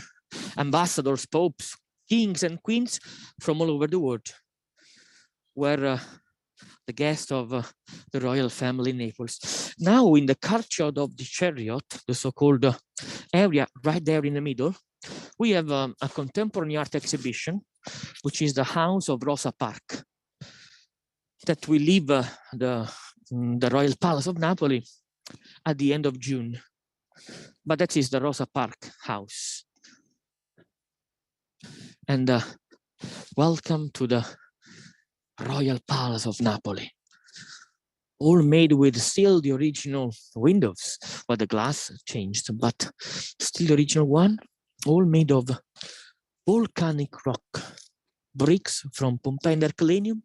[SPEAKER 2] Ambassadors, popes, kings and queens from all over the world were the guest of the royal family in Naples. Now in the courtyard of the chariot, the so-called area right there in the middle, we have a contemporary art exhibition, which is the House of Rosa Park, that will leave the Royal Palace of Napoli at the end of June. But that is the Rosa Park house. And welcome to the Royal Palace of Napoli. All made with still the original windows, but the glass changed, but still the original one, all made of volcanic rock, bricks from Pompeii and Herculaneum,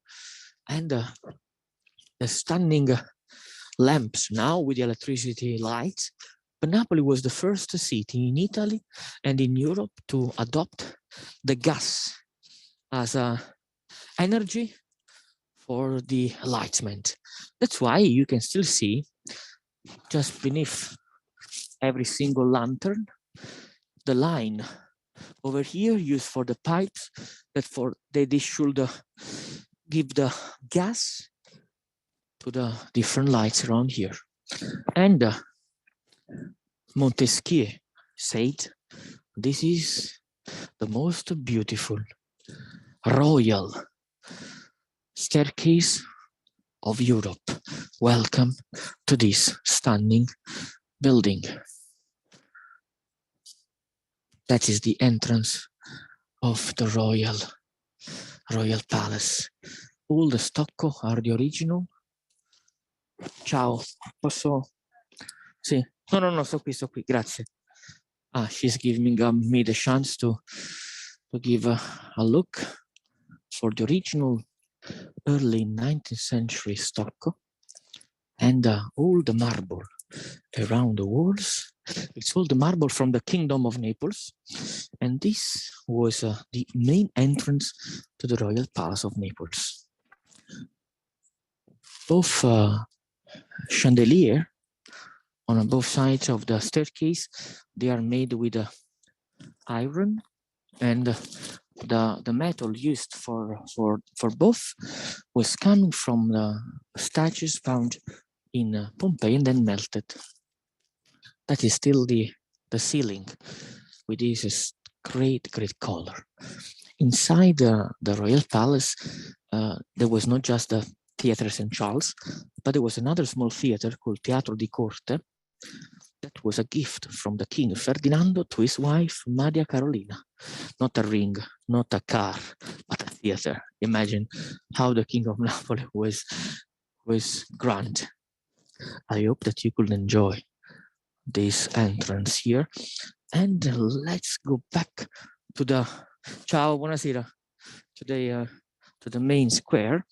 [SPEAKER 2] and the stunning lamps now with the electricity lights. But Napoli was the first city in Italy and in Europe to adopt the gas as energy for the enlightenment. That's why you can still see just beneath every single lantern the line over here used for the pipes that they should give the gas to the different lights around here. And Montesquieu said, this is the most beautiful royal staircase of Europe. Welcome to this stunning building. That is the entrance of the royal palace. All the stucco are the original. Ciao, posso? Sì. No, sto qui, grazie. She's giving me the chance to give a look for the original early 19th century stucco, and all the marble around the walls. It's all the marble from the Kingdom of Naples, and this was the main entrance to the Royal Palace of Naples. Both chandelier on both sides of the staircase, they are made with iron, and the metal used for both was coming from the statues found in Pompeii and then melted. That is still the ceiling with this great color. Inside the royal palace, there was not just the Theatre St. Charles, but there was another small theater called Theatro De Corte. That was a gift from the king Ferdinando to his wife Maria Carolina. Not a ring, not a car, but a theater. Imagine how the king of Napoli was grand. I hope that you could enjoy this entrance here. And let's go back to the ciao, buonasera, to the main square.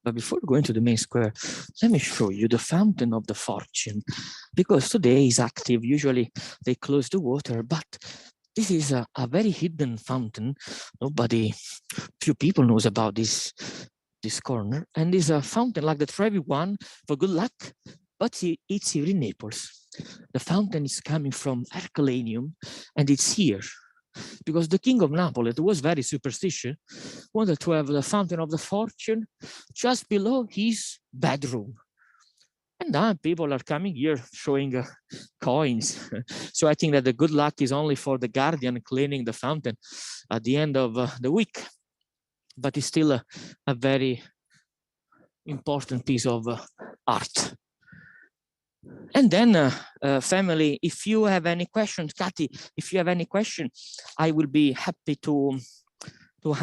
[SPEAKER 2] But before going to the main square, let me show you the Fountain of the Fortune, because today is active. Usually they close the water, but this is a very hidden fountain. Few people knows about this corner, and is a fountain like the Trevi one for good luck, but it's here in Naples. The fountain is coming from Herculaneum, and it's here because the king of Napoli, that was very superstitious, wanted to have the Fountain of the Fortune just below his bedroom. And now people are coming here showing coins. So I think that the good luck is only for the guardian cleaning the fountain at the end of the week. But it's still a very important piece of art. And then family, if you have any questions, Kati, if you have any question, I will be happy to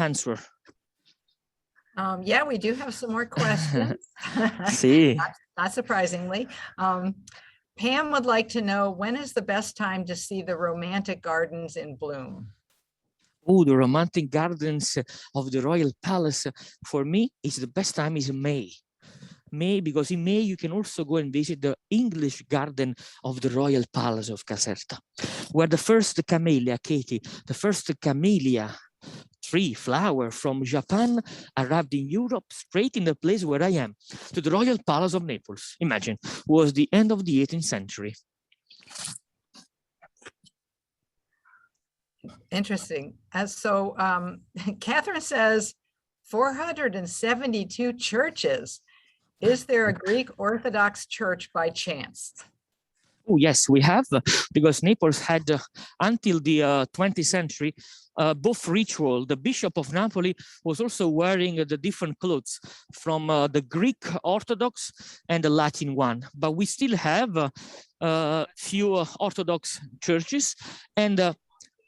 [SPEAKER 2] answer.
[SPEAKER 1] Yeah, we do have some more questions.
[SPEAKER 2] See.
[SPEAKER 1] Not surprisingly. Pam would like to know, when is the best time to see the romantic gardens in bloom?
[SPEAKER 2] Oh, the romantic gardens of the Royal Palace, for me, the best time is May. Because in May you can also go and visit the English garden of the Royal Palace of Caserta, where the first camellia, Katie, the first camellia tree flower from Japan arrived in Europe, straight in the place where I am, to the Royal Palace of Naples. Imagine, was the end of the 18th century.
[SPEAKER 1] Interesting. So Catherine says, 472 churches. Is there a Greek Orthodox church by chance?
[SPEAKER 2] Oh, yes, we have, because Naples had, until the 20th century, both ritual. The Bishop of Napoli was also wearing the different clothes from the Greek Orthodox and the Latin one. But we still have few Orthodox churches, and a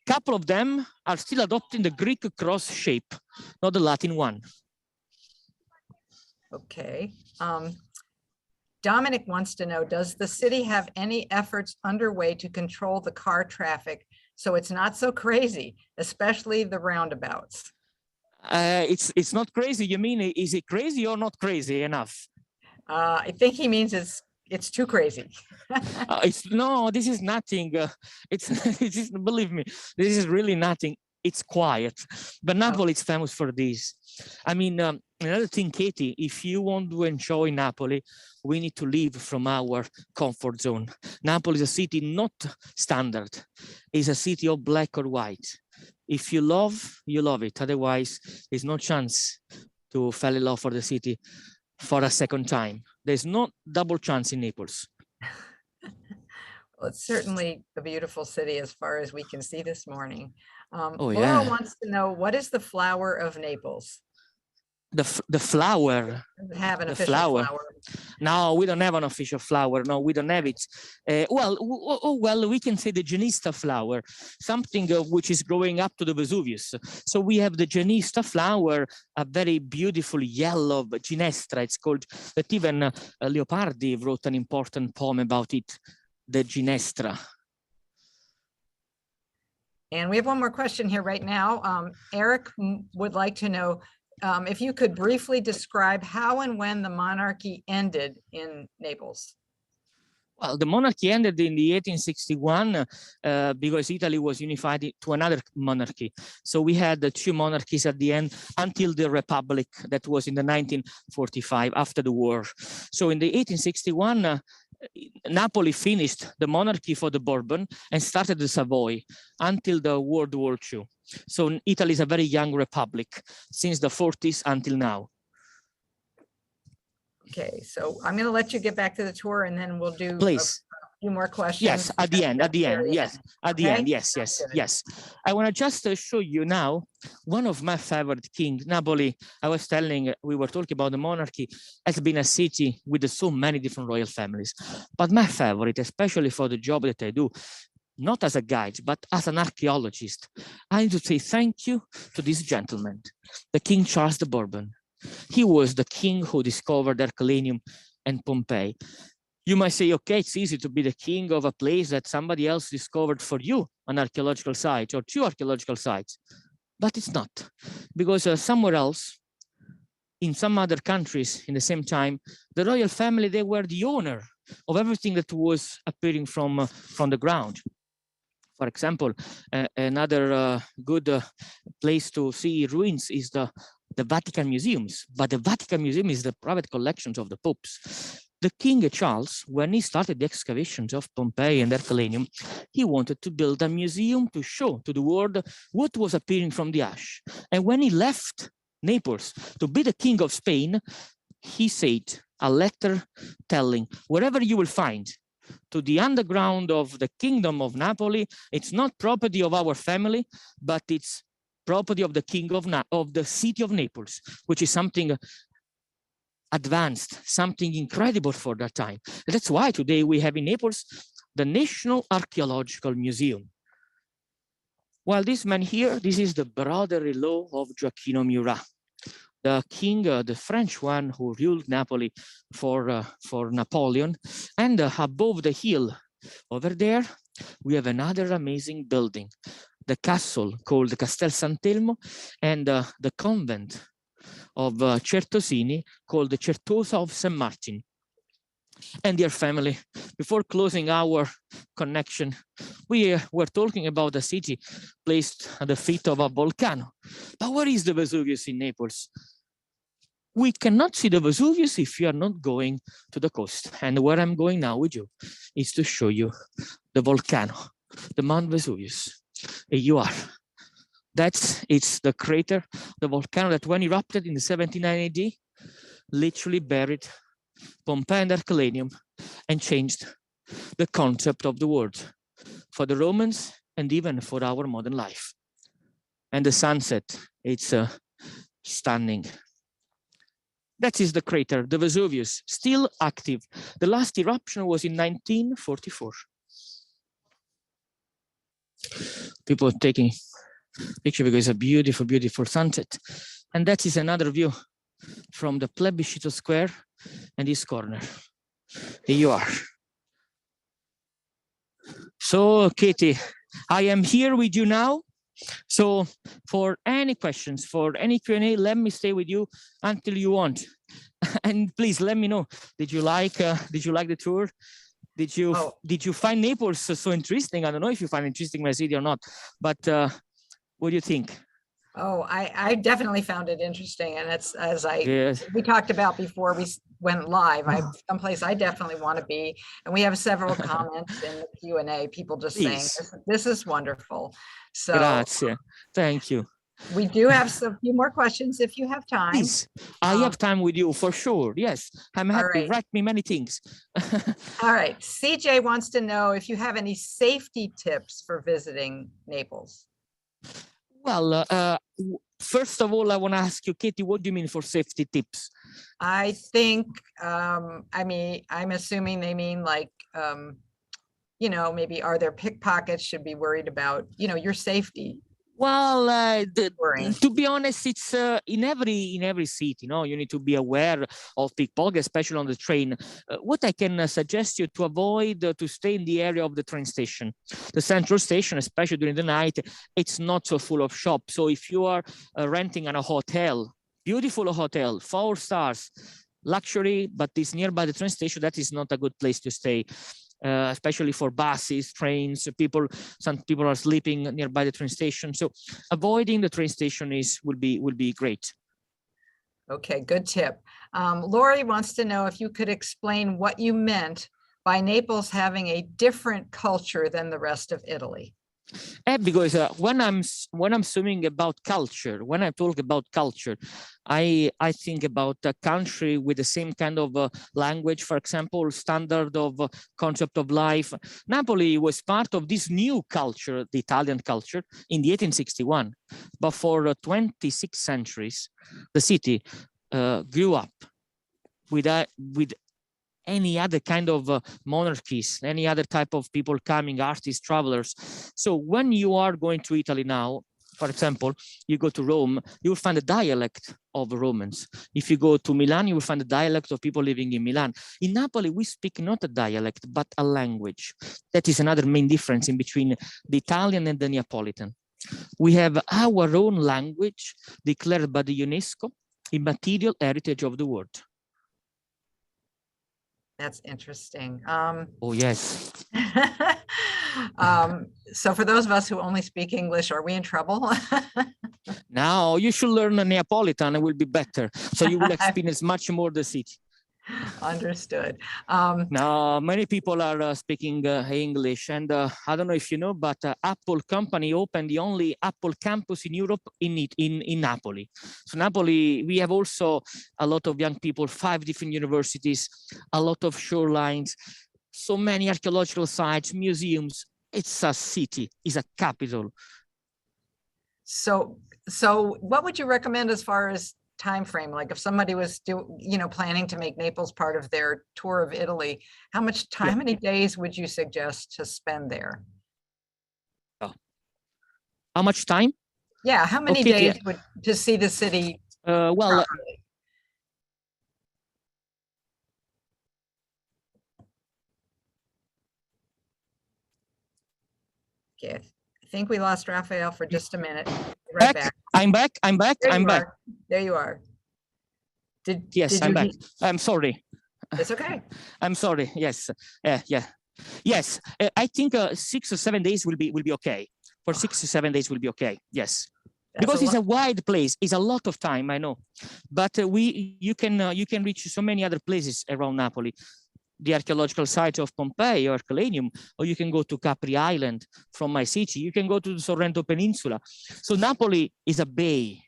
[SPEAKER 2] couple of them are still adopting the Greek cross shape, not the Latin one.
[SPEAKER 1] Okay. Dominic wants to know, does the city have any efforts underway to control the car traffic so it's not so crazy, especially the roundabouts?
[SPEAKER 2] It's not crazy. You mean, is it crazy or not crazy enough?
[SPEAKER 1] I think he means it's too crazy.
[SPEAKER 2] No, this is nothing. Believe me, this is really nothing. It's quiet, but Napoli is famous for this. I mean, another thing, Katie, if you want to enjoy Napoli, we need to leave from our comfort zone. Napoli is a city not standard. It's a city of black or white. If you love, you love it. Otherwise, there's no chance to fall in love for the city for a second time. There's no double chance in Naples.
[SPEAKER 1] Well, it's certainly a beautiful city as far as we can see this morning.
[SPEAKER 2] Oh,
[SPEAKER 1] Laura
[SPEAKER 2] yeah.
[SPEAKER 1] wants to know, what is the flower of Naples?
[SPEAKER 2] The flower.
[SPEAKER 1] Does it have an
[SPEAKER 2] The
[SPEAKER 1] official
[SPEAKER 2] flower.
[SPEAKER 1] flower?
[SPEAKER 2] No, we don't have an official flower. No, we don't have it. Well, we can say the Genista flower, something which is growing up to the Vesuvius. So we have the Genista flower, a very beautiful yellow Ginestra, it's called, that even Leopardi wrote an important poem about it, the Ginestra.
[SPEAKER 1] And we have one more question here right now. Eric would like to know if you could briefly describe how and when the monarchy ended in Naples.
[SPEAKER 2] Well, the monarchy ended in the 1861 because Italy was unified to another monarchy. So we had the two monarchies at the end until the Republic that was in the 1945 after the war. So in the 1861, Napoli finished the monarchy for the Bourbon and started the Savoy until the World War II. So Italy is a very young republic since the 40s until now.
[SPEAKER 1] Okay, so I'm going to let you get back to the tour and then we'll do
[SPEAKER 2] Please.
[SPEAKER 1] a few more questions.
[SPEAKER 2] Yes, at the end, yes, at the end, yes,
[SPEAKER 1] Good.
[SPEAKER 2] yes. I want to just show you now one of my favorite kings. Napoli, I was telling, we were talking about the monarchy, has been a city with so many different royal families. But my favorite, especially for the job that I do, not as a guide, but as an archaeologist, I need to say thank you to this gentleman, the King Charles the Bourbon. He was the king who discovered Herculaneum and Pompeii. You might say, okay, it's easy to be the king of a place that somebody else discovered for you, an archaeological site or two archaeological sites, but it's not, because somewhere else, in some other countries in the same time, the royal family, they were the owner of everything that was appearing from the ground. For example, another good place to see ruins is the Vatican Museums, but the Vatican Museum is the private collections of the popes. The King Charles, when he started the excavations of Pompeii and Herculaneum, he wanted to build a museum to show to the world what was appearing from the ash. And when he left Naples to be the King of Spain, he said a letter telling, wherever you will find to the underground of the kingdom of Napoli, it's not property of our family, but it's property of the king of the city of Naples, which is something advanced, something incredible for that time. And that's why today we have in Naples the National Archaeological Museum. While this man here, this is the brother-in-law of Gioacchino Murat, the king, the French one who ruled Napoli for Napoleon. And above the hill over there, we have another amazing building, the castle called Castel Sant'Elmo, and the convent of Certosini called the Certosa of St. Martin. And dear family, before closing our connection, we were talking about a city placed at the feet of a volcano. But where is the Vesuvius in Naples? We cannot see the Vesuvius if you are not going to the coast. And where I'm going now with you is to show you the volcano, the Mount Vesuvius. Here you are. It's the crater, the volcano that when erupted in the 79 AD, literally buried Pompeii and Herculaneum and changed the concept of the world for the Romans and even for our modern life. And the sunset, it's stunning. That is the crater, the Vesuvius, still active. The last eruption was in 1944. People taking picture because it's a beautiful, beautiful sunset. And that is another view from the Plebiscito Square and this corner. Here you are. So, Katie, I am here with you now. So for any questions, for any Q&A, let me stay with you until you want. And please let me know, did you like the tour? Did you find Naples so interesting? I don't know if you find interesting my city or not, but what do you think?
[SPEAKER 1] Oh, I definitely found it interesting. And it's, as
[SPEAKER 2] Yes.
[SPEAKER 1] we talked about before we went live, someplace I definitely want to be. And we have several comments in the Q&A, people just saying, this is wonderful. So
[SPEAKER 2] Grazie. Thank you.
[SPEAKER 1] We do have a few more questions if you have time.
[SPEAKER 2] Please, I have time with you for sure. Yes, I'm happy.
[SPEAKER 1] Right.
[SPEAKER 2] Write me many things.
[SPEAKER 1] All right. CJ wants to know if you have any safety tips for visiting Naples.
[SPEAKER 2] Well, first of all, I want to ask you, Katie, what do you mean for safety tips?
[SPEAKER 1] I think, I'm assuming they mean like, maybe are there pickpockets, should be worried about, your safety.
[SPEAKER 2] Well, to be honest, it's in every city, you need to be aware of pickpockets, especially on the train. What I can suggest you to avoid to stay in the area of the train station. The central station, especially during the night, it's not so full of shops. So if you are renting a hotel, beautiful hotel, 4 stars, luxury, but it's nearby the train station, that is not a good place to stay. Especially for buses, trains, some people are sleeping nearby the train station. So avoiding the train station will be great.
[SPEAKER 1] Okay, good tip. Lori wants to know if you could explain what you meant by Naples having a different culture than the rest of Italy.
[SPEAKER 2] Because when I'm swimming about culture, when I talk about culture, I think about a country with the same kind of language, for example, standard of concept of life. Napoli was part of this new culture, the Italian culture, in the 1861. But for 26 centuries, the city grew up with any other kind of monarchies, any other type of people coming, artists, travelers. So when you are going to Italy now, for example, you go to Rome, you will find a dialect of Romans. If you go to Milan, you will find a dialect of people living in Milan. In Napoli, we speak not a dialect, but a language. That is another main difference in between the Italian and the Neapolitan. We have our own language declared by the UNESCO Immaterial Heritage of the World.
[SPEAKER 1] That's interesting.
[SPEAKER 2] Oh, yes.
[SPEAKER 1] So for those of us who only speak English, are we in trouble?
[SPEAKER 2] Now you should learn Neapolitan, it will be better. So you will experience much more the city.
[SPEAKER 1] Understood.
[SPEAKER 2] Now, many people are speaking English, and I don't know if you know, but Apple company opened the only Apple campus in Europe in Napoli. So Napoli, we have also a lot of young people, 5 different universities, a lot of shorelines, so many archaeological sites, museums. It's a city, it's a capital.
[SPEAKER 1] So what would you recommend as far as time frame? Like if somebody was planning to make Naples part of their tour of Italy, how much time, how many days would you suggest to spend there?
[SPEAKER 2] How much time?
[SPEAKER 1] Yeah, how many days would to see the city?
[SPEAKER 2] Well,
[SPEAKER 1] okay, I think we lost Raphael for just a minute. Right back.
[SPEAKER 2] I'm back.
[SPEAKER 1] There you are.
[SPEAKER 2] I'm back. I'm sorry.
[SPEAKER 1] It's okay.
[SPEAKER 2] I'm sorry. Yes. Yes. I think 6 or 7 days will be okay. For 6 to 7 days will be okay. Yes. Because it's a wide place. It's a lot of time, I know. But you can reach so many other places around Napoli. the archaeological site of Pompeii or Herculaneum, or you can go to Capri Island from my city. You can go to the Sorrento Peninsula. So Napoli is a bay.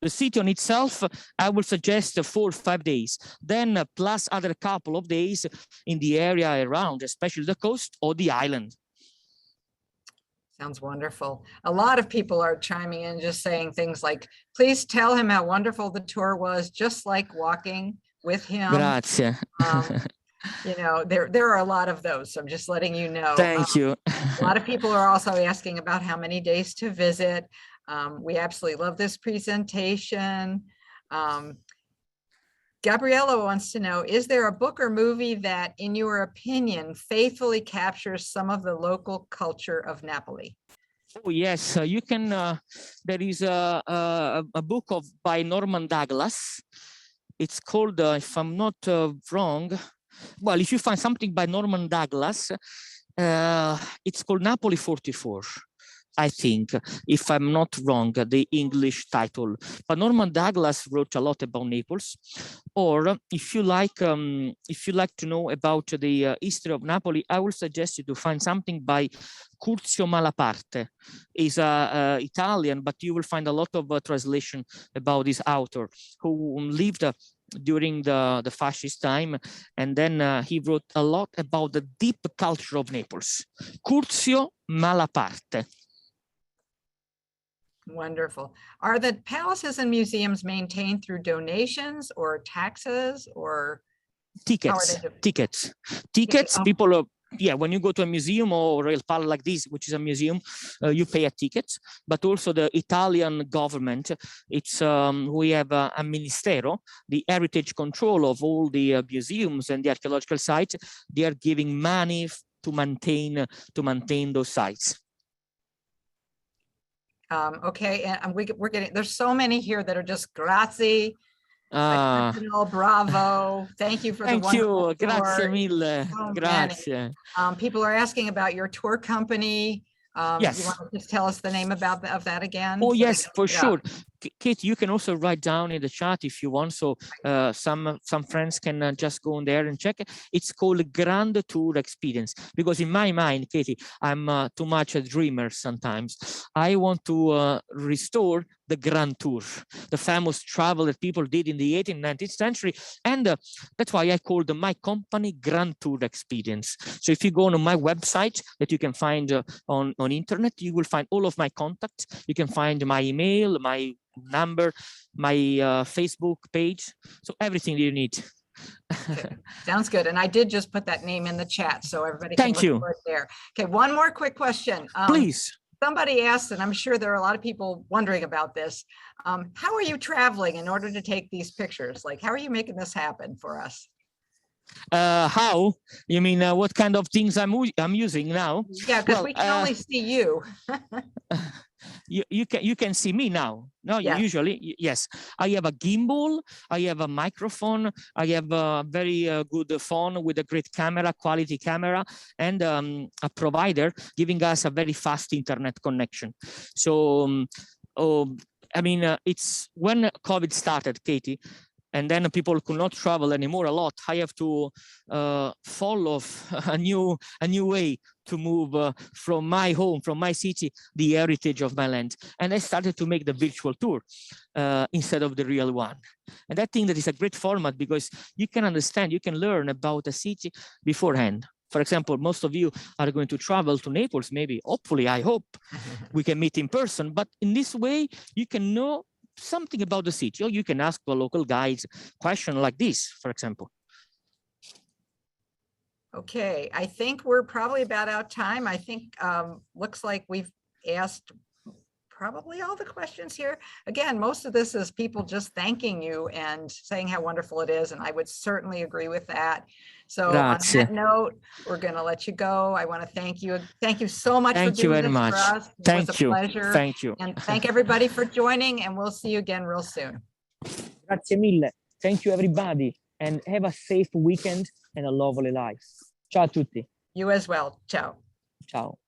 [SPEAKER 2] The city on itself, I would suggest 4 or 5 days, then plus other couple of days in the area around, especially the coast or the island.
[SPEAKER 1] Sounds wonderful. A lot of people are chiming in, just saying things like, please tell him how wonderful the tour was, just like walking with him.
[SPEAKER 2] Grazie.
[SPEAKER 1] You know, there are a lot of those, so I'm just letting you know.
[SPEAKER 2] Thank you.
[SPEAKER 1] A lot of people are also asking about how many days to visit. We absolutely love this presentation. Gabriella wants to know, is there a book or movie that, in your opinion, faithfully captures some of the local culture of Napoli?
[SPEAKER 2] Oh, yes, you can, there is a book by Norman Douglas. It's called, if I'm not wrong, well, if you find something by Norman Douglas, it's called Napoli 44. I think, if I'm not wrong, the English title. But Norman Douglas wrote a lot about Naples. Or if you like to know about the history of Napoli, I will suggest you to find something by Curzio Malaparte. He's Italian, but you will find a lot of translation about this author who lived during the fascist time, and then he wrote a lot about the deep culture of Naples. Curzio Malaparte.
[SPEAKER 1] Wonderful. Are the palaces and museums maintained through donations or taxes or
[SPEAKER 2] tickets? Tickets.
[SPEAKER 1] Oh.
[SPEAKER 2] People are, yeah, when you go to a museum or Royal Palace like this, which is a museum, you pay a ticket. But also the Italian government, it's we have a Ministero, the heritage control of all the museums and the archaeological sites. They are giving money to maintain those sites.
[SPEAKER 1] Okay, and we're getting, there's so many here that are just grazie, bravo, thank you for the wonderful
[SPEAKER 2] Thank you, grazie
[SPEAKER 1] tour.
[SPEAKER 2] mille,
[SPEAKER 1] So
[SPEAKER 2] grazie.
[SPEAKER 1] People are asking about your tour company.
[SPEAKER 2] Yes.
[SPEAKER 1] You want to just tell us the name of that again?
[SPEAKER 2] Oh, yes, for sure. Kate, you can also write down in the chat if you want. So some friends can just go in there and check it. It's called Grand Tour Experience, because in my mind, Katie, I'm too much a dreamer sometimes. I want to restore the Grand Tour, the famous travel that people did in the 18th, 19th century. And that's why I called my company Grand Tour Experience. So if you go on my website that you can find on internet, you will find all of my contacts. You can find my email, my number, my Facebook page, so everything you need.
[SPEAKER 1] Okay. Sounds good. And I did just put that name in the chat, so everybody can
[SPEAKER 2] Thank you.
[SPEAKER 1] look for it there. Okay, one more quick question.
[SPEAKER 2] Please.
[SPEAKER 1] Somebody asked, and I'm sure there are a lot of people wondering about this. How are you traveling in order to take these pictures? Like, how are you making this happen for us?
[SPEAKER 2] How? You mean what kind of things I'm using now?
[SPEAKER 1] Yeah, because we can only see you.
[SPEAKER 2] You can see me now. No,
[SPEAKER 1] yes.
[SPEAKER 2] Usually, yes. I have a gimbal, I have a microphone, I have a very good phone with a great camera, quality camera, and a provider giving us a very fast internet connection. So, I mean, it's when COVID started, Katie, and then people could not travel anymore a lot. I have to follow a new way to move from my home, from my city, the heritage of my land. And I started to make the virtual tour instead of the real one. And I think that is a great format because you can understand, you can learn about a city beforehand. For example, most of you are going to travel to Naples, maybe, hopefully, I hope we can meet in person. But in this way, you can know something about the city, or you can ask the local guides question like this, for example.
[SPEAKER 1] Okay, I think we're probably about out of time. I think looks like we've asked probably all the questions here. Again, most of this is people just thanking you and saying how wonderful it is, and I would certainly agree with that. So
[SPEAKER 2] Grazie.
[SPEAKER 1] on that note, we're going to let you go. I want to thank you. Thank you so much
[SPEAKER 2] Thank
[SPEAKER 1] for
[SPEAKER 2] you
[SPEAKER 1] doing
[SPEAKER 2] very
[SPEAKER 1] this
[SPEAKER 2] much.
[SPEAKER 1] for us. It
[SPEAKER 2] Thank
[SPEAKER 1] was a
[SPEAKER 2] you.
[SPEAKER 1] pleasure.
[SPEAKER 2] Thank you.
[SPEAKER 1] And thank everybody for joining, and we'll see you again real soon.
[SPEAKER 2] Grazie mille. Thank you, everybody, and have a safe weekend and a lovely life. Ciao a tutti.
[SPEAKER 1] You as well. Ciao.
[SPEAKER 2] Ciao.